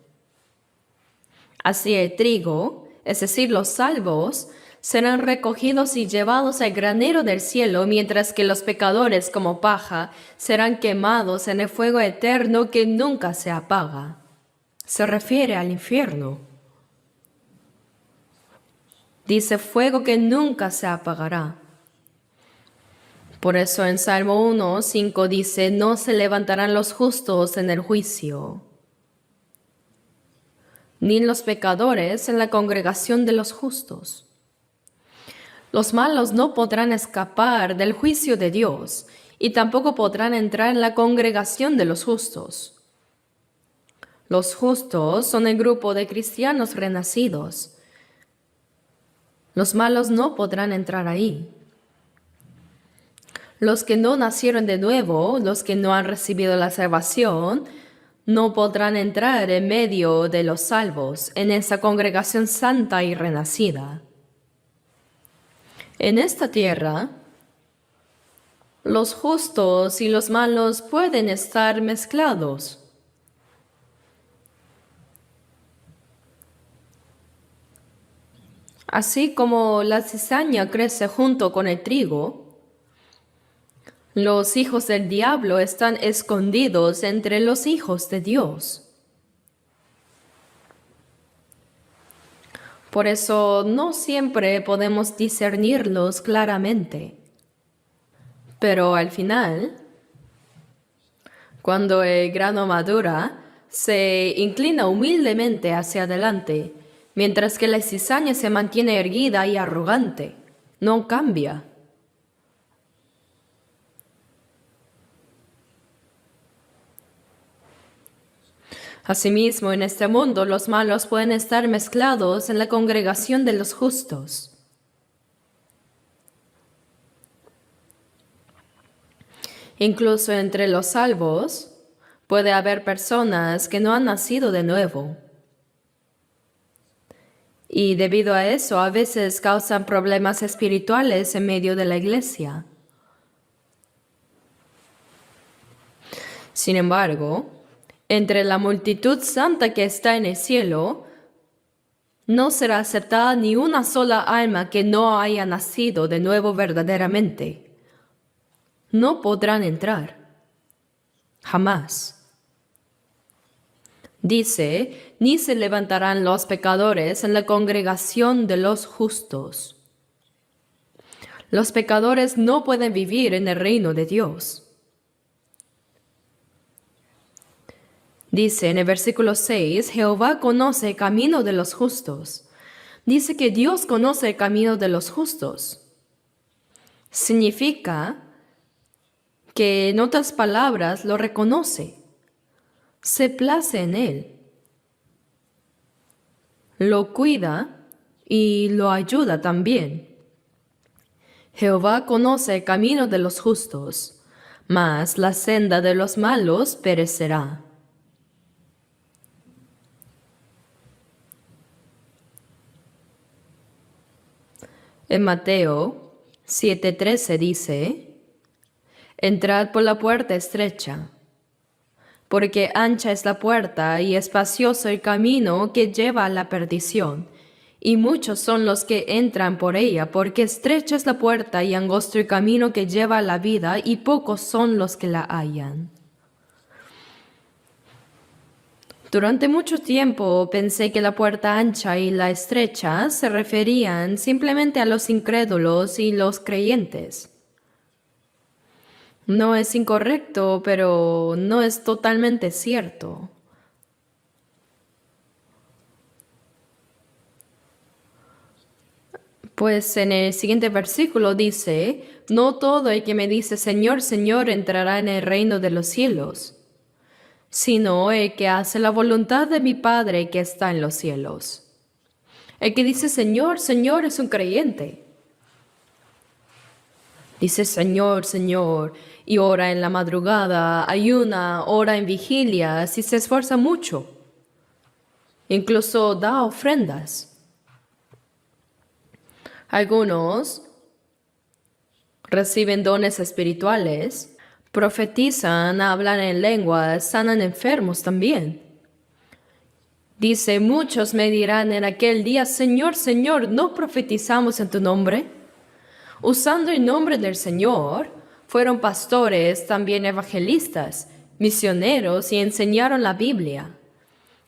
Así el trigo, es decir, los salvos, serán recogidos y llevados al granero del cielo, mientras que los pecadores como paja serán quemados en el fuego eterno que nunca se apaga. Se refiere al infierno. Dice fuego que nunca se apagará. Por eso en Salmo 1:5 dice, no se levantarán los justos en el juicio, ni los pecadores en la congregación de los justos. Los malos no podrán escapar del juicio de Dios y tampoco podrán entrar en la congregación de los justos. Los justos son el grupo de cristianos renacidos. Los malos no podrán entrar ahí. Los que no nacieron de nuevo, los que no han recibido la salvación, no podrán entrar en medio de los salvos, en esa congregación santa y renacida. En esta tierra, los justos y los malos pueden estar mezclados. Así como la cizaña crece junto con el trigo, los hijos del diablo están escondidos entre los hijos de Dios. Por eso no siempre podemos discernirlos claramente. Pero al final, cuando el grano madura, se inclina humildemente hacia adelante, mientras que la cizaña se mantiene erguida y arrogante. No cambia. Asimismo, en este mundo los malos pueden estar mezclados en la congregación de los justos. Incluso entre los salvos puede haber personas que no han nacido de nuevo. Y debido a eso, a veces causan problemas espirituales en medio de la iglesia. Sin embargo, entre la multitud santa que está en el cielo, no será aceptada ni una sola alma que no haya nacido de nuevo verdaderamente. No podrán entrar. Jamás. Dice, ni se levantarán los pecadores en la congregación de los justos. Los pecadores no pueden vivir en el reino de Dios. Dice en el versículo 6, Jehová conoce el camino de los justos. Dice que Dios conoce el camino de los justos. Significa que en otras palabras lo reconoce, se place en él, lo cuida y lo ayuda también. Jehová conoce el camino de los justos, mas la senda de los malos perecerá. En Mateo 7:13 dice, entrad por la puerta estrecha, porque ancha es la puerta y espacioso el camino que lleva a la perdición, y muchos son los que entran por ella, porque estrecha es la puerta y angosto el camino que lleva a la vida, y pocos son los que la hallan. Durante mucho tiempo pensé que la puerta ancha y la estrecha se referían simplemente a los incrédulos y los creyentes. No es incorrecto, pero no es totalmente cierto. Pues en el siguiente versículo dice, no todo el que me dice Señor, Señor entrará en el reino de los cielos, sino el que hace la voluntad de mi Padre que está en los cielos. El que dice Señor, Señor es un creyente. Dice Señor, Señor, y ora en la madrugada, ayuna, ora en vigilia, si se esfuerza mucho. Incluso da ofrendas. Algunos reciben dones espirituales, profetizan, hablan en lenguas, sanan enfermos también. Dice, muchos me dirán en aquel día, Señor, Señor, ¿no profetizamos en tu nombre? Usando el nombre del Señor, fueron pastores, también evangelistas, misioneros y enseñaron la Biblia.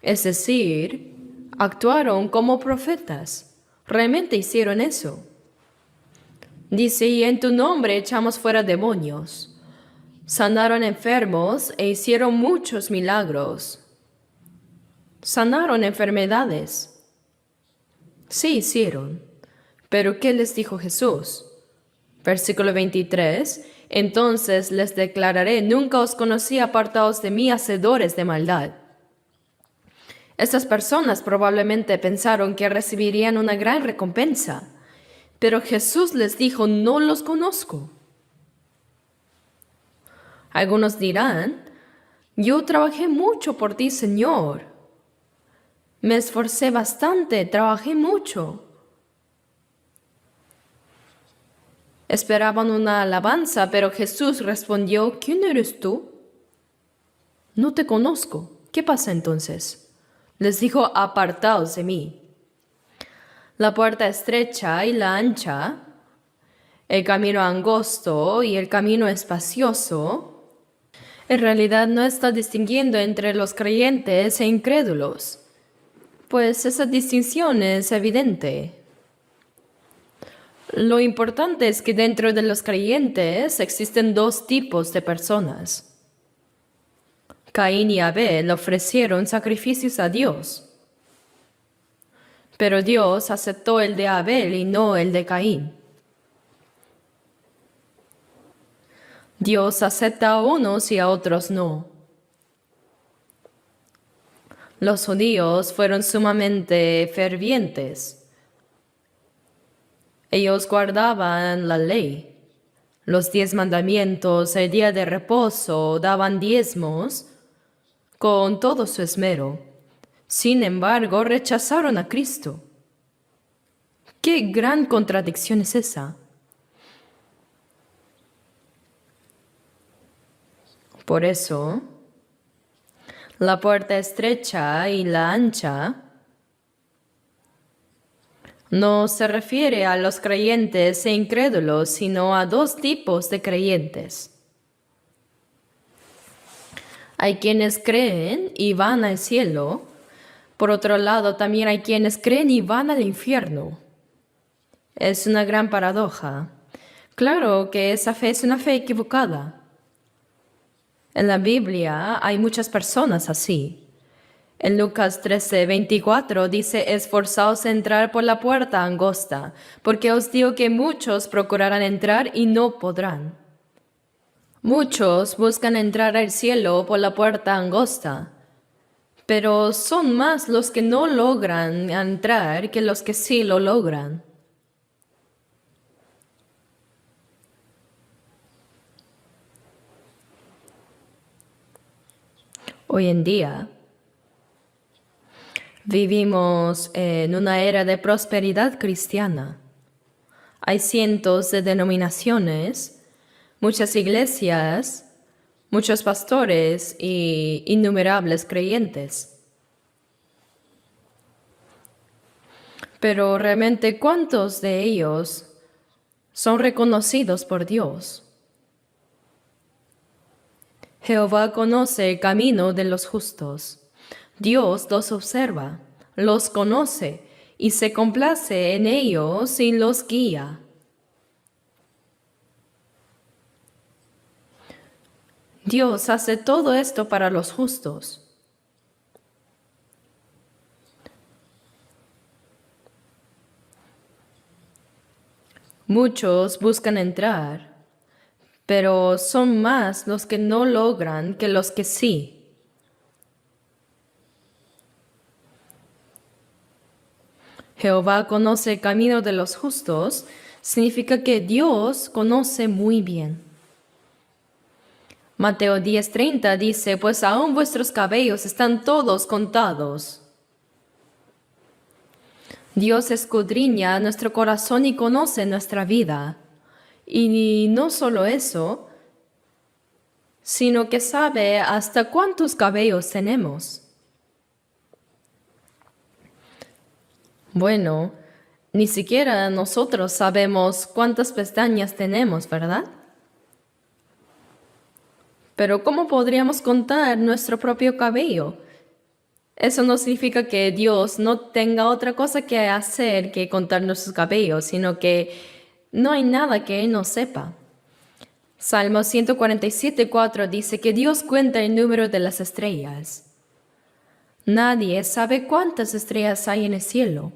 Es decir, actuaron como profetas. Realmente hicieron eso. Dice, y en tu nombre echamos fuera demonios. Sanaron enfermos e hicieron muchos milagros. Sanaron enfermedades. Sí hicieron. Pero ¿qué les dijo Jesús? Versículo 23. Entonces les declararé, nunca os conocí, apartaos de mí, hacedores de maldad. Estas personas probablemente pensaron que recibirían una gran recompensa, pero Jesús les dijo, no los conozco. Algunos dirán, yo trabajé mucho por ti, Señor. Me esforcé bastante, trabajé mucho. Esperaban una alabanza, pero Jesús respondió, ¿quién eres tú? No te conozco. ¿Qué pasa entonces? Les dijo, apartaos de mí. La puerta estrecha y la ancha, el camino angosto y el camino espacioso, en realidad no está distinguiendo entre los creyentes e incrédulos, pues esa distinción es evidente. Lo importante es que dentro de los creyentes existen dos tipos de personas. Caín y Abel ofrecieron sacrificios a Dios, pero Dios aceptó el de Abel y no el de Caín. Dios acepta a unos y a otros no. Los judíos fueron sumamente fervientes. Ellos guardaban la ley, los 10 mandamientos, el día de reposo, daban diezmos con todo su esmero. Sin embargo, rechazaron a Cristo. ¡Qué gran contradicción es esa! Por eso, la puerta estrecha y la ancha no se refiere a los creyentes e incrédulos, sino a dos tipos de creyentes. Hay quienes creen y van al cielo. Por otro lado, también hay quienes creen y van al infierno. Es una gran paradoja. Claro que esa fe es una fe equivocada. En la Biblia hay muchas personas así. En Lucas 13:24 dice, esforzaos a entrar por la puerta angosta, porque os digo que muchos procurarán entrar y no podrán. Muchos buscan entrar al cielo por la puerta angosta, pero son más los que no logran entrar que los que sí lo logran. Hoy en día vivimos en una era de prosperidad cristiana. Hay cientos de denominaciones, muchas iglesias, muchos pastores y innumerables creyentes. Pero realmente, ¿cuántos de ellos son reconocidos por Dios? Jehová conoce el camino de los justos. Dios los observa, los conoce y se complace en ellos y los guía. Dios hace todo esto para los justos. Muchos buscan entrar, pero son más los que no logran que los que sí. Jehová conoce el camino de los justos, significa que Dios conoce muy bien. Mateo 10:30 dice, pues aún vuestros cabellos están todos contados. Dios escudriña nuestro corazón y conoce nuestra vida. Y no solo eso, sino que sabe hasta cuántos cabellos tenemos. Bueno, ni siquiera nosotros sabemos cuántas pestañas tenemos, ¿verdad? Pero ¿cómo podríamos contar nuestro propio cabello? Eso no significa que Dios no tenga otra cosa que hacer que contar nuestros cabellos, sino que no hay nada que Él no sepa. Salmo 147:4 dice que Dios cuenta el número de las estrellas. Nadie sabe cuántas estrellas hay en el cielo.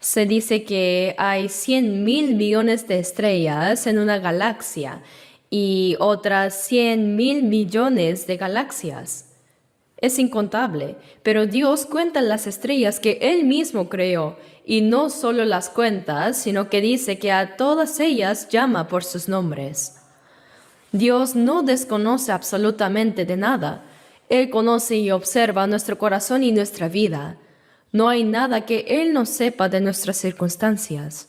Se dice que hay 100,000 millones de estrellas en una galaxia y otras 100,000 millones de galaxias. Es incontable, pero Dios cuenta las estrellas que Él mismo creó, y no solo las cuenta, sino que dice que a todas ellas llama por sus nombres. Dios no desconoce absolutamente de nada. Él conoce y observa nuestro corazón y nuestra vida. No hay nada que Él no sepa de nuestras circunstancias.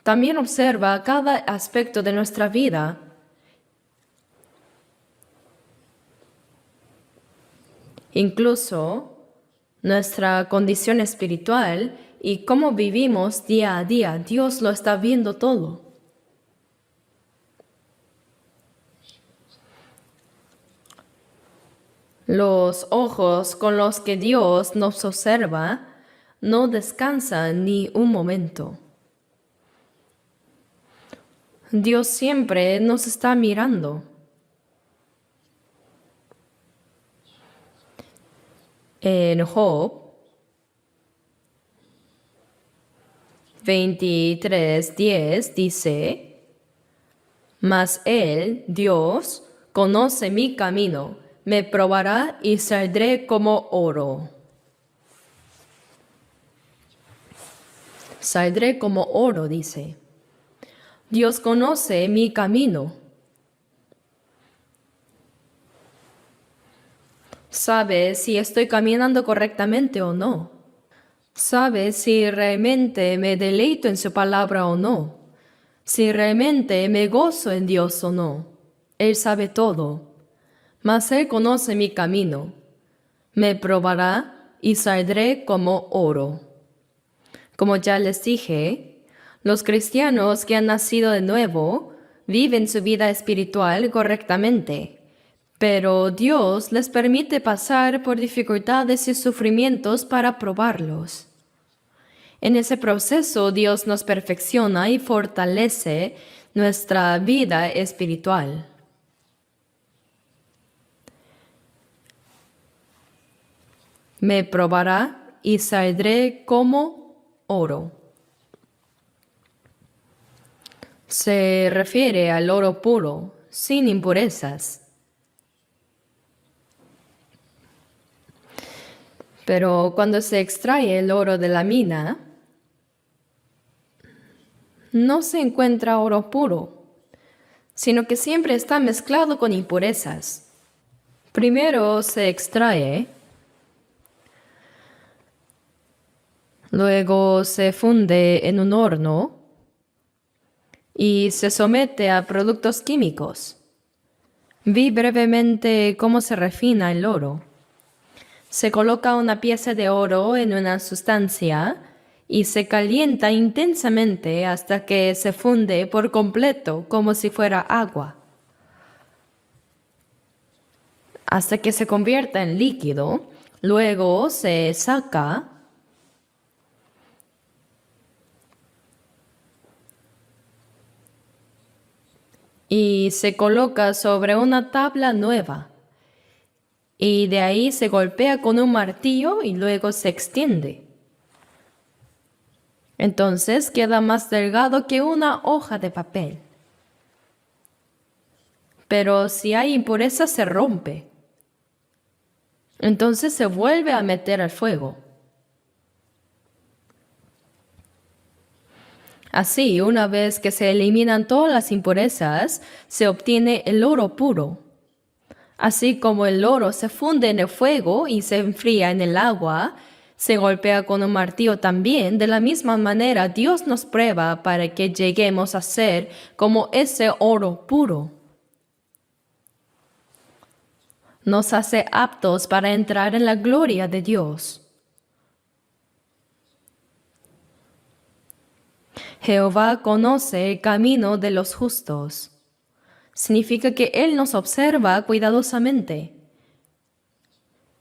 También observa cada aspecto de nuestra vida. Incluso nuestra condición espiritual y cómo vivimos día a día. Dios lo está viendo todo. Los ojos con los que Dios nos observa no descansan ni un momento. Dios siempre nos está mirando. En Job 23:10 dice: Mas Él, Dios, conoce mi camino, me probará y saldré como oro. Saldré como oro, dice. Dios conoce mi camino. Sabe si estoy caminando correctamente o no. Sabe si realmente me deleito en su palabra o no. Si realmente me gozo en Dios o no. Él sabe todo. Mas Él conoce mi camino. Me probará y saldré como oro. Como ya les dije, los cristianos que han nacido de nuevo viven su vida espiritual correctamente, pero Dios les permite pasar por dificultades y sufrimientos para probarlos. En ese proceso Dios nos perfecciona y fortalece nuestra vida espiritual. Me probará y saldré como oro. Se refiere al oro puro, sin impurezas. Pero cuando se extrae el oro de la mina, no se encuentra oro puro, sino que siempre está mezclado con impurezas. Primero se extrae, luego se funde en un horno y se somete a productos químicos. Vi brevemente cómo se refina el oro. Se coloca una pieza de oro en una sustancia y se calienta intensamente hasta que se funde por completo como si fuera agua. Hasta que se convierta en líquido, luego se saca y se coloca sobre una tabla nueva. Y de ahí se golpea con un martillo y luego se extiende. Entonces queda más delgado que una hoja de papel. Pero si hay impureza se rompe. Entonces se vuelve a meter al fuego. Así, una vez que se eliminan todas las impurezas, se obtiene el oro puro. Así como el oro se funde en el fuego y se enfría en el agua, se golpea con un martillo también, de la misma manera Dios nos prueba para que lleguemos a ser como ese oro puro. Nos hace aptos para entrar en la gloria de Dios. Jehová conoce el camino de los justos. Significa que Él nos observa cuidadosamente.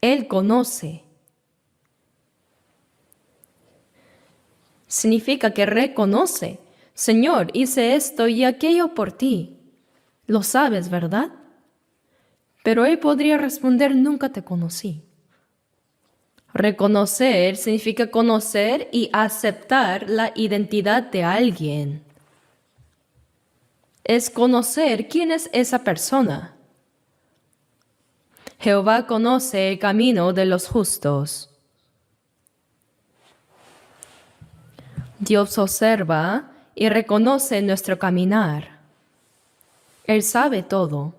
Él conoce. Significa que reconoce. Señor, hice esto y aquello por ti. Lo sabes, ¿verdad? Pero Él podría responder, nunca te conocí. Reconocer significa conocer y aceptar la identidad de alguien. Es conocer quién es esa persona. Jehová conoce el camino de los justos. Dios observa y reconoce nuestro caminar. Él sabe todo.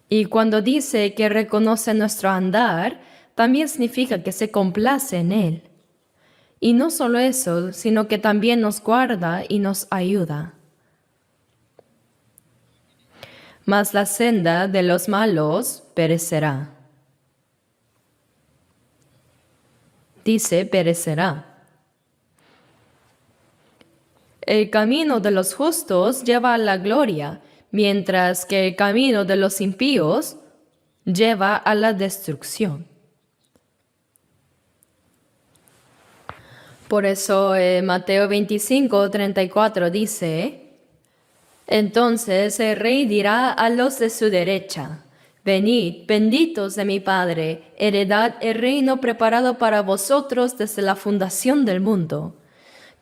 Y cuando dice que reconoce nuestro andar, también significa que se complace en Él. Y no solo eso, sino que también nos guarda y nos ayuda. Mas la senda de los malos perecerá. Dice, perecerá. El camino de los justos lleva a la gloria, mientras que el camino de los impíos lleva a la destrucción. Por eso Mateo 25:34 dice, entonces el rey dirá a los de su derecha, venid, benditos de mi Padre, heredad el reino preparado para vosotros desde la fundación del mundo.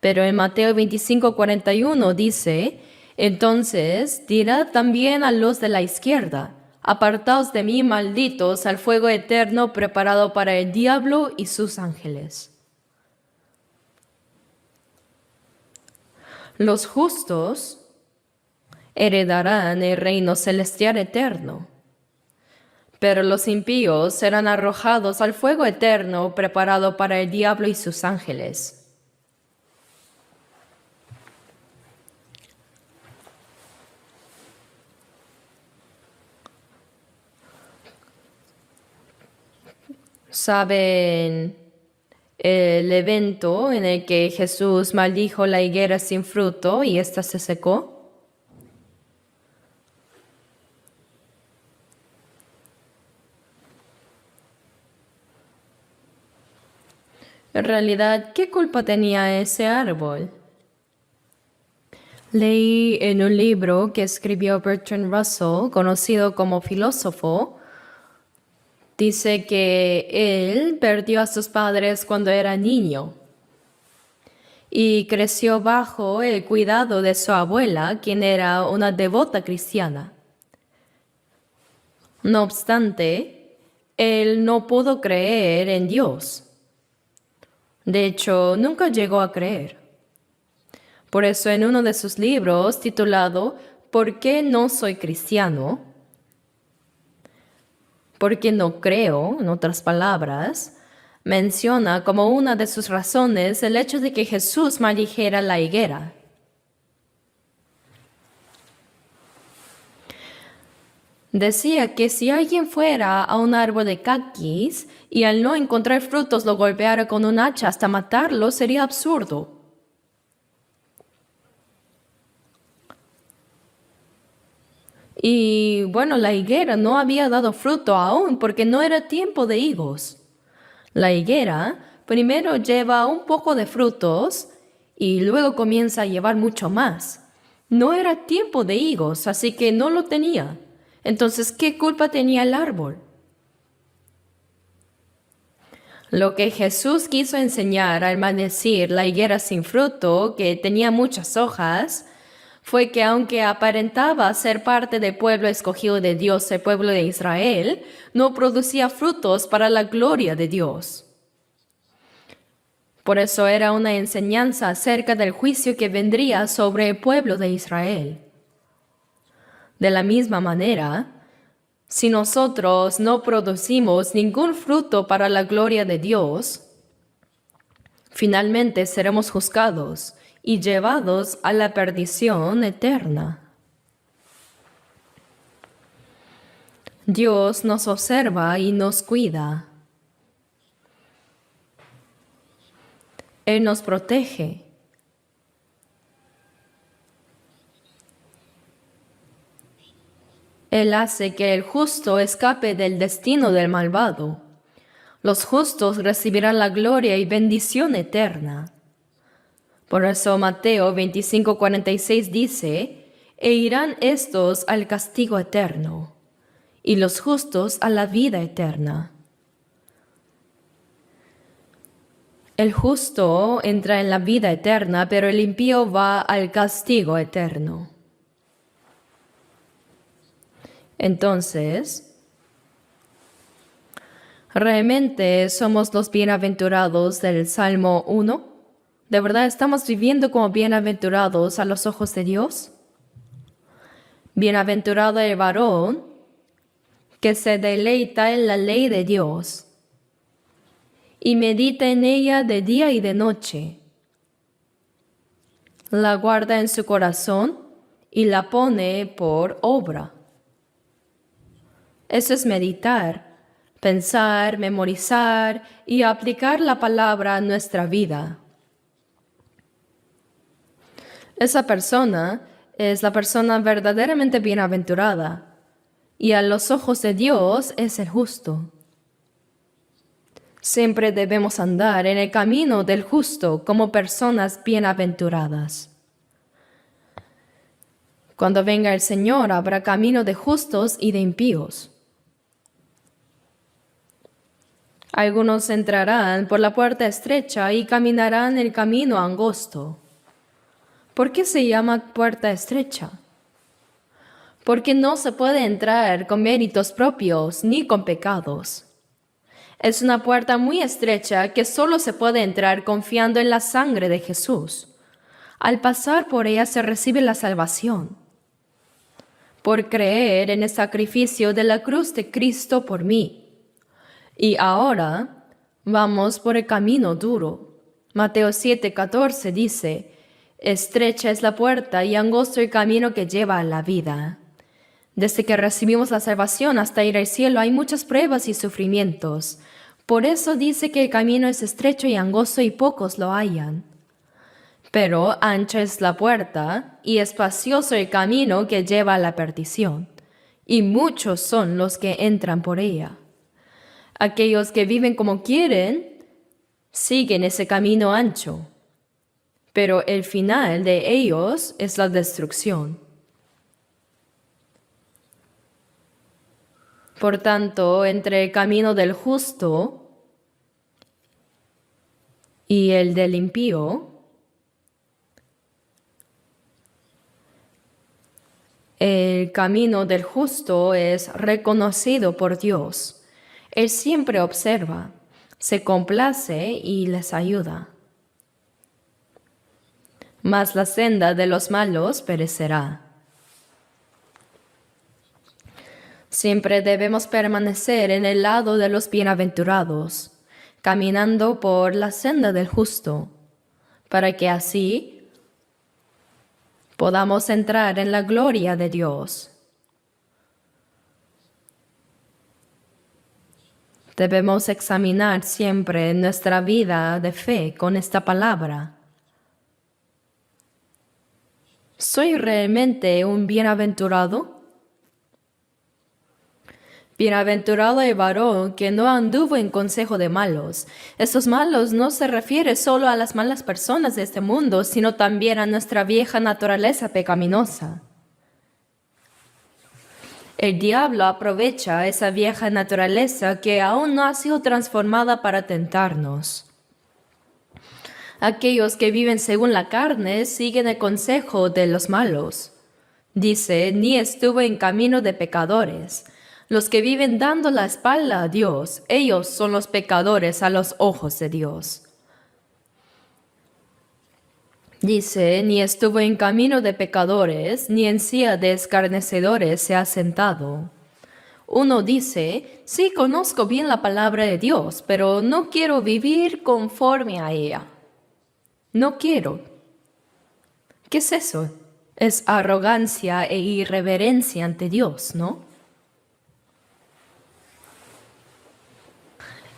Pero en Mateo 25:41 dice, entonces dirá también a los de la izquierda, apartaos de mí, malditos, al fuego eterno preparado para el diablo y sus ángeles. Los justos heredarán el reino celestial eterno, pero los impíos serán arrojados al fuego eterno preparado para el diablo y sus ángeles. ¿Saben el evento en el que Jesús maldijo la higuera sin fruto y ésta se secó? En realidad, ¿qué culpa tenía ese árbol? Leí en un libro que escribió Bertrand Russell, conocido como filósofo, dice que él perdió a sus padres cuando era niño y creció bajo el cuidado de su abuela, quien era una devota cristiana. No obstante, él no pudo creer en Dios. De hecho, nunca llegó a creer. Por eso en uno de sus libros titulado ¿Por qué no soy cristiano?, porque no creo, en otras palabras, menciona como una de sus razones el hecho de que Jesús maldijera la higuera. Decía que si alguien fuera a un árbol de caquis y al no encontrar frutos lo golpeara con un hacha hasta matarlo, sería absurdo. Y bueno, la higuera no había dado fruto aún porque no era tiempo de higos. La higuera primero lleva un poco de frutos y luego comienza a llevar mucho más. No era tiempo de higos, así que no lo tenía. Entonces, ¿qué culpa tenía el árbol? Lo que Jesús quiso enseñar al maldecir la higuera sin fruto, que tenía muchas hojas, fue que aunque aparentaba ser parte del pueblo escogido de Dios, el pueblo de Israel, no producía frutos para la gloria de Dios. Por eso era una enseñanza acerca del juicio que vendría sobre el pueblo de Israel. De la misma manera, si nosotros no producimos ningún fruto para la gloria de Dios, finalmente seremos juzgados y llevados a la perdición eterna. Dios nos observa y nos cuida. Él nos protege. Él hace que el justo escape del destino del malvado. Los justos recibirán la gloria y bendición eterna. Por eso Mateo 25:46 dice, e irán estos al castigo eterno, y los justos a la vida eterna. El justo entra en la vida eterna, pero el impío va al castigo eterno. Entonces, ¿realmente somos los bienaventurados del Salmo 1? ¿De verdad estamos viviendo como bienaventurados a los ojos de Dios? Bienaventurado el varón que se deleita en la ley de Dios y medita en ella de día y de noche. La guarda en su corazón y la pone por obra. Eso es meditar, pensar, memorizar y aplicar la palabra a nuestra vida. Esa persona es la persona verdaderamente bienaventurada y a los ojos de Dios es el justo. Siempre debemos andar en el camino del justo como personas bienaventuradas. Cuando venga el Señor habrá camino de justos y de impíos. Algunos entrarán por la puerta estrecha y caminarán el camino angosto. ¿Por qué se llama puerta estrecha? Porque no se puede entrar con méritos propios ni con pecados. Es una puerta muy estrecha que solo se puede entrar confiando en la sangre de Jesús. Al pasar por ella se recibe la salvación. Por creer en el sacrificio de la cruz de Cristo por mí. Y ahora vamos por el camino duro. Mateo 7:14 dice: estrecha es la puerta y angosto el camino que lleva a la vida. Desde que recibimos la salvación hasta ir al cielo hay muchas pruebas y sufrimientos. Por eso dice que el camino es estrecho y angosto y pocos lo hallan. Pero ancha es la puerta y espacioso el camino que lleva a la perdición, y muchos son los que entran por ella. Aquellos que viven como quieren siguen ese camino ancho, pero el final de ellos es la destrucción. Por tanto, entre el camino del justo y el del impío, el camino del justo es reconocido por Dios. Él siempre observa, se complace y les ayuda. Mas la senda de los malos perecerá. Siempre debemos permanecer en el lado de los bienaventurados, caminando por la senda del justo, para que así podamos entrar en la gloria de Dios. Debemos examinar siempre nuestra vida de fe con esta palabra. ¿Soy realmente un bienaventurado? Bienaventurado el varón que no anduvo en consejo de malos. Estos malos no se refiere solo a las malas personas de este mundo, sino también a nuestra vieja naturaleza pecaminosa. El diablo aprovecha esa vieja naturaleza que aún no ha sido transformada para tentarnos. Aquellos que viven según la carne siguen el consejo de los malos. Dice, ni estuvo en camino de pecadores. Los que viven dando la espalda a Dios, ellos son los pecadores a los ojos de Dios. Dice, ni estuvo en camino de pecadores, ni en silla de escarnecedores se ha sentado. Uno dice, sí, conozco bien la palabra de Dios, pero no quiero vivir conforme a ella. No quiero. ¿Qué es eso? Es arrogancia e irreverencia ante Dios, ¿no?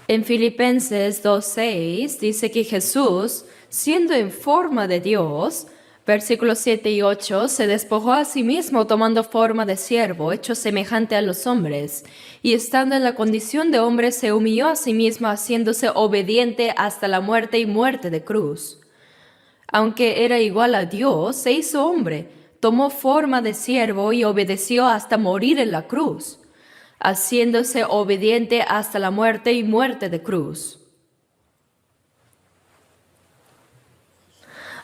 En Filipenses 2:6 dice que Jesús, siendo en forma de Dios, versículos 7 y 8, se despojó a sí mismo tomando forma de siervo, hecho semejante a los hombres, y estando en la condición de hombre se humilló a sí mismo, haciéndose obediente hasta la muerte y muerte de cruz. Aunque era igual a Dios, se hizo hombre, tomó forma de siervo y obedeció hasta morir en la cruz, haciéndose obediente hasta la muerte y muerte de cruz.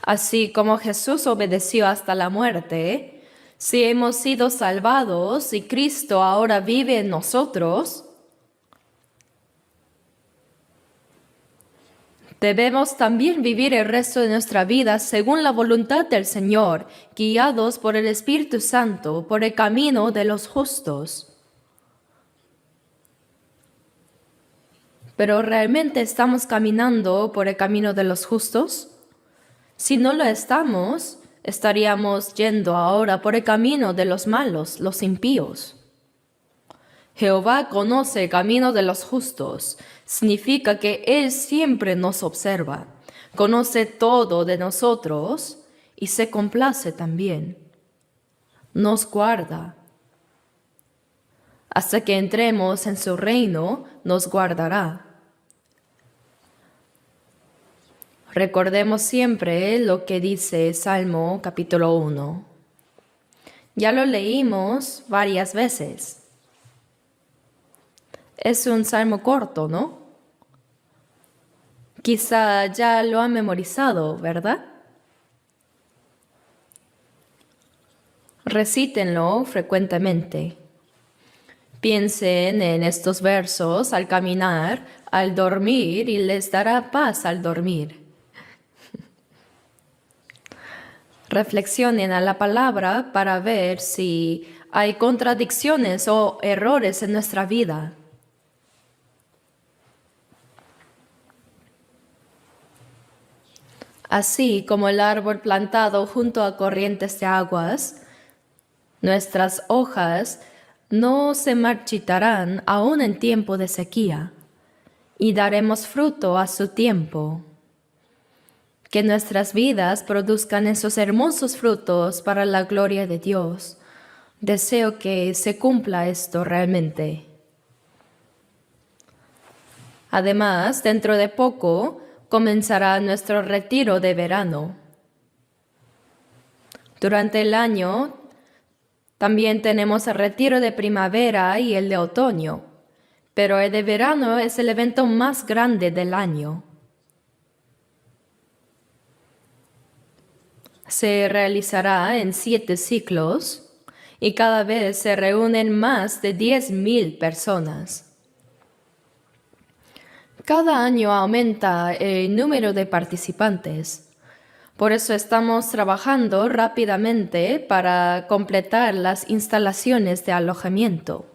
Así como Jesús obedeció hasta la muerte, si hemos sido salvados y Cristo ahora vive en nosotros, Debemos también vivir el resto de nuestra vida según la voluntad del Señor, guiados por el Espíritu Santo, por el camino de los justos. ¿Pero realmente estamos caminando por el camino de los justos? Si no lo estamos, estaríamos yendo ahora por el camino de los malos, los impíos. Jehová conoce el camino de los justos. Significa que Él siempre nos observa, conoce todo de nosotros y se complace también. Nos guarda. Hasta que entremos en su reino, nos guardará. Recordemos siempre lo que dice Salmo capítulo 1. Ya lo leímos varias veces. Es un salmo corto, ¿no? Quizá ya lo han memorizado, ¿verdad? Recítenlo frecuentemente. Piensen en estos versos al caminar, al dormir, y les dará paz al dormir. Reflexionen a la palabra para ver si hay contradicciones o errores en nuestra vida. Así como el árbol plantado junto a corrientes de aguas, nuestras hojas no se marchitarán aún en tiempo de sequía, y daremos fruto a su tiempo. Que nuestras vidas produzcan esos hermosos frutos para la gloria de Dios. Deseo que se cumpla esto realmente. Además, dentro de poco comenzará nuestro retiro de verano. Durante el año también tenemos el retiro de primavera y el de otoño, pero el de verano es el evento más grande del año. Se realizará en 7 ciclos y cada vez se reúnen más de 10,000 personas. Cada año aumenta el número de participantes. Por eso estamos trabajando rápidamente para completar las instalaciones de alojamiento.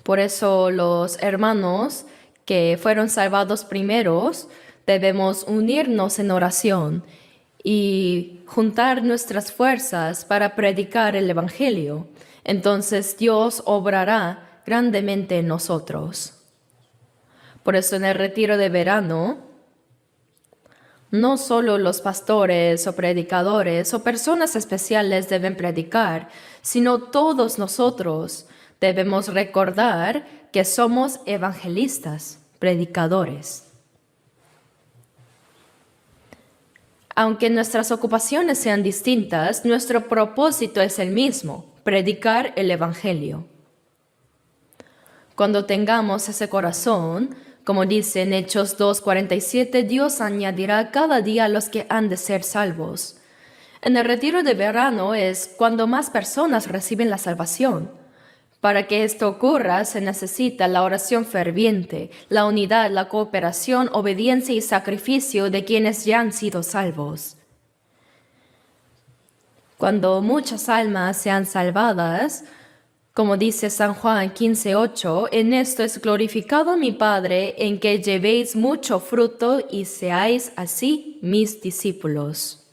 Por eso los hermanos que fueron salvados primeros debemos unirnos en oración y juntar nuestras fuerzas para predicar el Evangelio. Entonces Dios obrará grandemente en nosotros. Por eso en el retiro de verano, no solo los pastores o predicadores o personas especiales deben predicar, sino todos nosotros debemos recordar que somos evangelistas, predicadores. Aunque nuestras ocupaciones sean distintas, nuestro propósito es el mismo: predicar el Evangelio. Cuando tengamos ese corazón, como dice en Hechos 2:47, Dios añadirá cada día a los que han de ser salvos. En el retiro de verano es cuando más personas reciben la salvación. Para que esto ocurra se necesita la oración ferviente, la unidad, la cooperación, obediencia y sacrificio de quienes ya han sido salvos. Cuando muchas almas sean salvadas, como dice San Juan 15:8, en esto es glorificado mi Padre, en que llevéis mucho fruto y seáis así mis discípulos.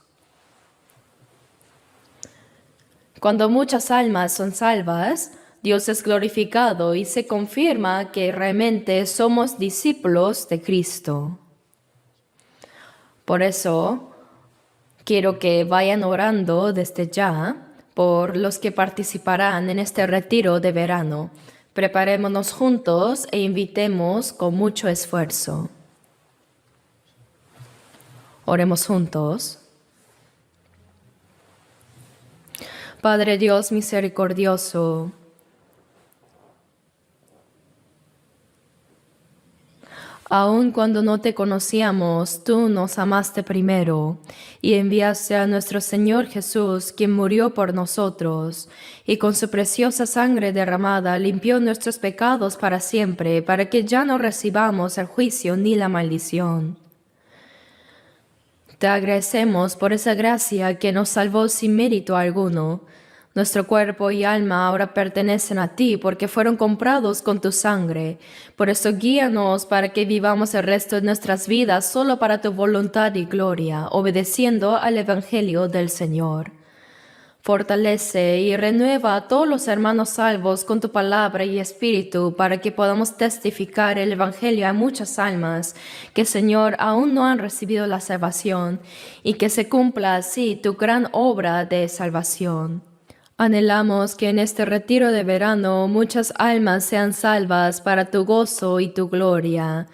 Cuando muchas almas son salvas, Dios es glorificado y se confirma que realmente somos discípulos de Cristo. Por eso, quiero que vayan orando desde ya por los que participarán en este retiro de verano. Preparémonos juntos e invitemos con mucho esfuerzo. Oremos juntos. Padre Dios misericordioso, Aun cuando no te conocíamos, tú nos amaste primero, y enviaste a nuestro Señor Jesús, quien murió por nosotros, y con su preciosa sangre derramada limpió nuestros pecados para siempre, para que ya no recibamos el juicio ni la maldición. Te agradecemos por esa gracia que nos salvó sin mérito alguno. Nuestro cuerpo y alma ahora pertenecen a ti porque fueron comprados con tu sangre. Por eso guíanos para que vivamos el resto de nuestras vidas solo para tu voluntad y gloria, obedeciendo al Evangelio del Señor. Fortalece y renueva a todos los hermanos salvos con tu palabra y espíritu para que podamos testificar el Evangelio a muchas almas que, Señor, aún no han recibido la salvación y que se cumpla así tu gran obra de salvación. Anhelamos que en este retiro de verano muchas almas sean salvas para tu gozo y tu gloria,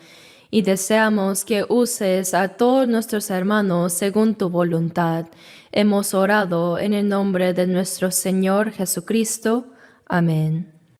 y deseamos que uses a todos nuestros hermanos según tu voluntad. Hemos orado en el nombre de nuestro Señor Jesucristo. Amén.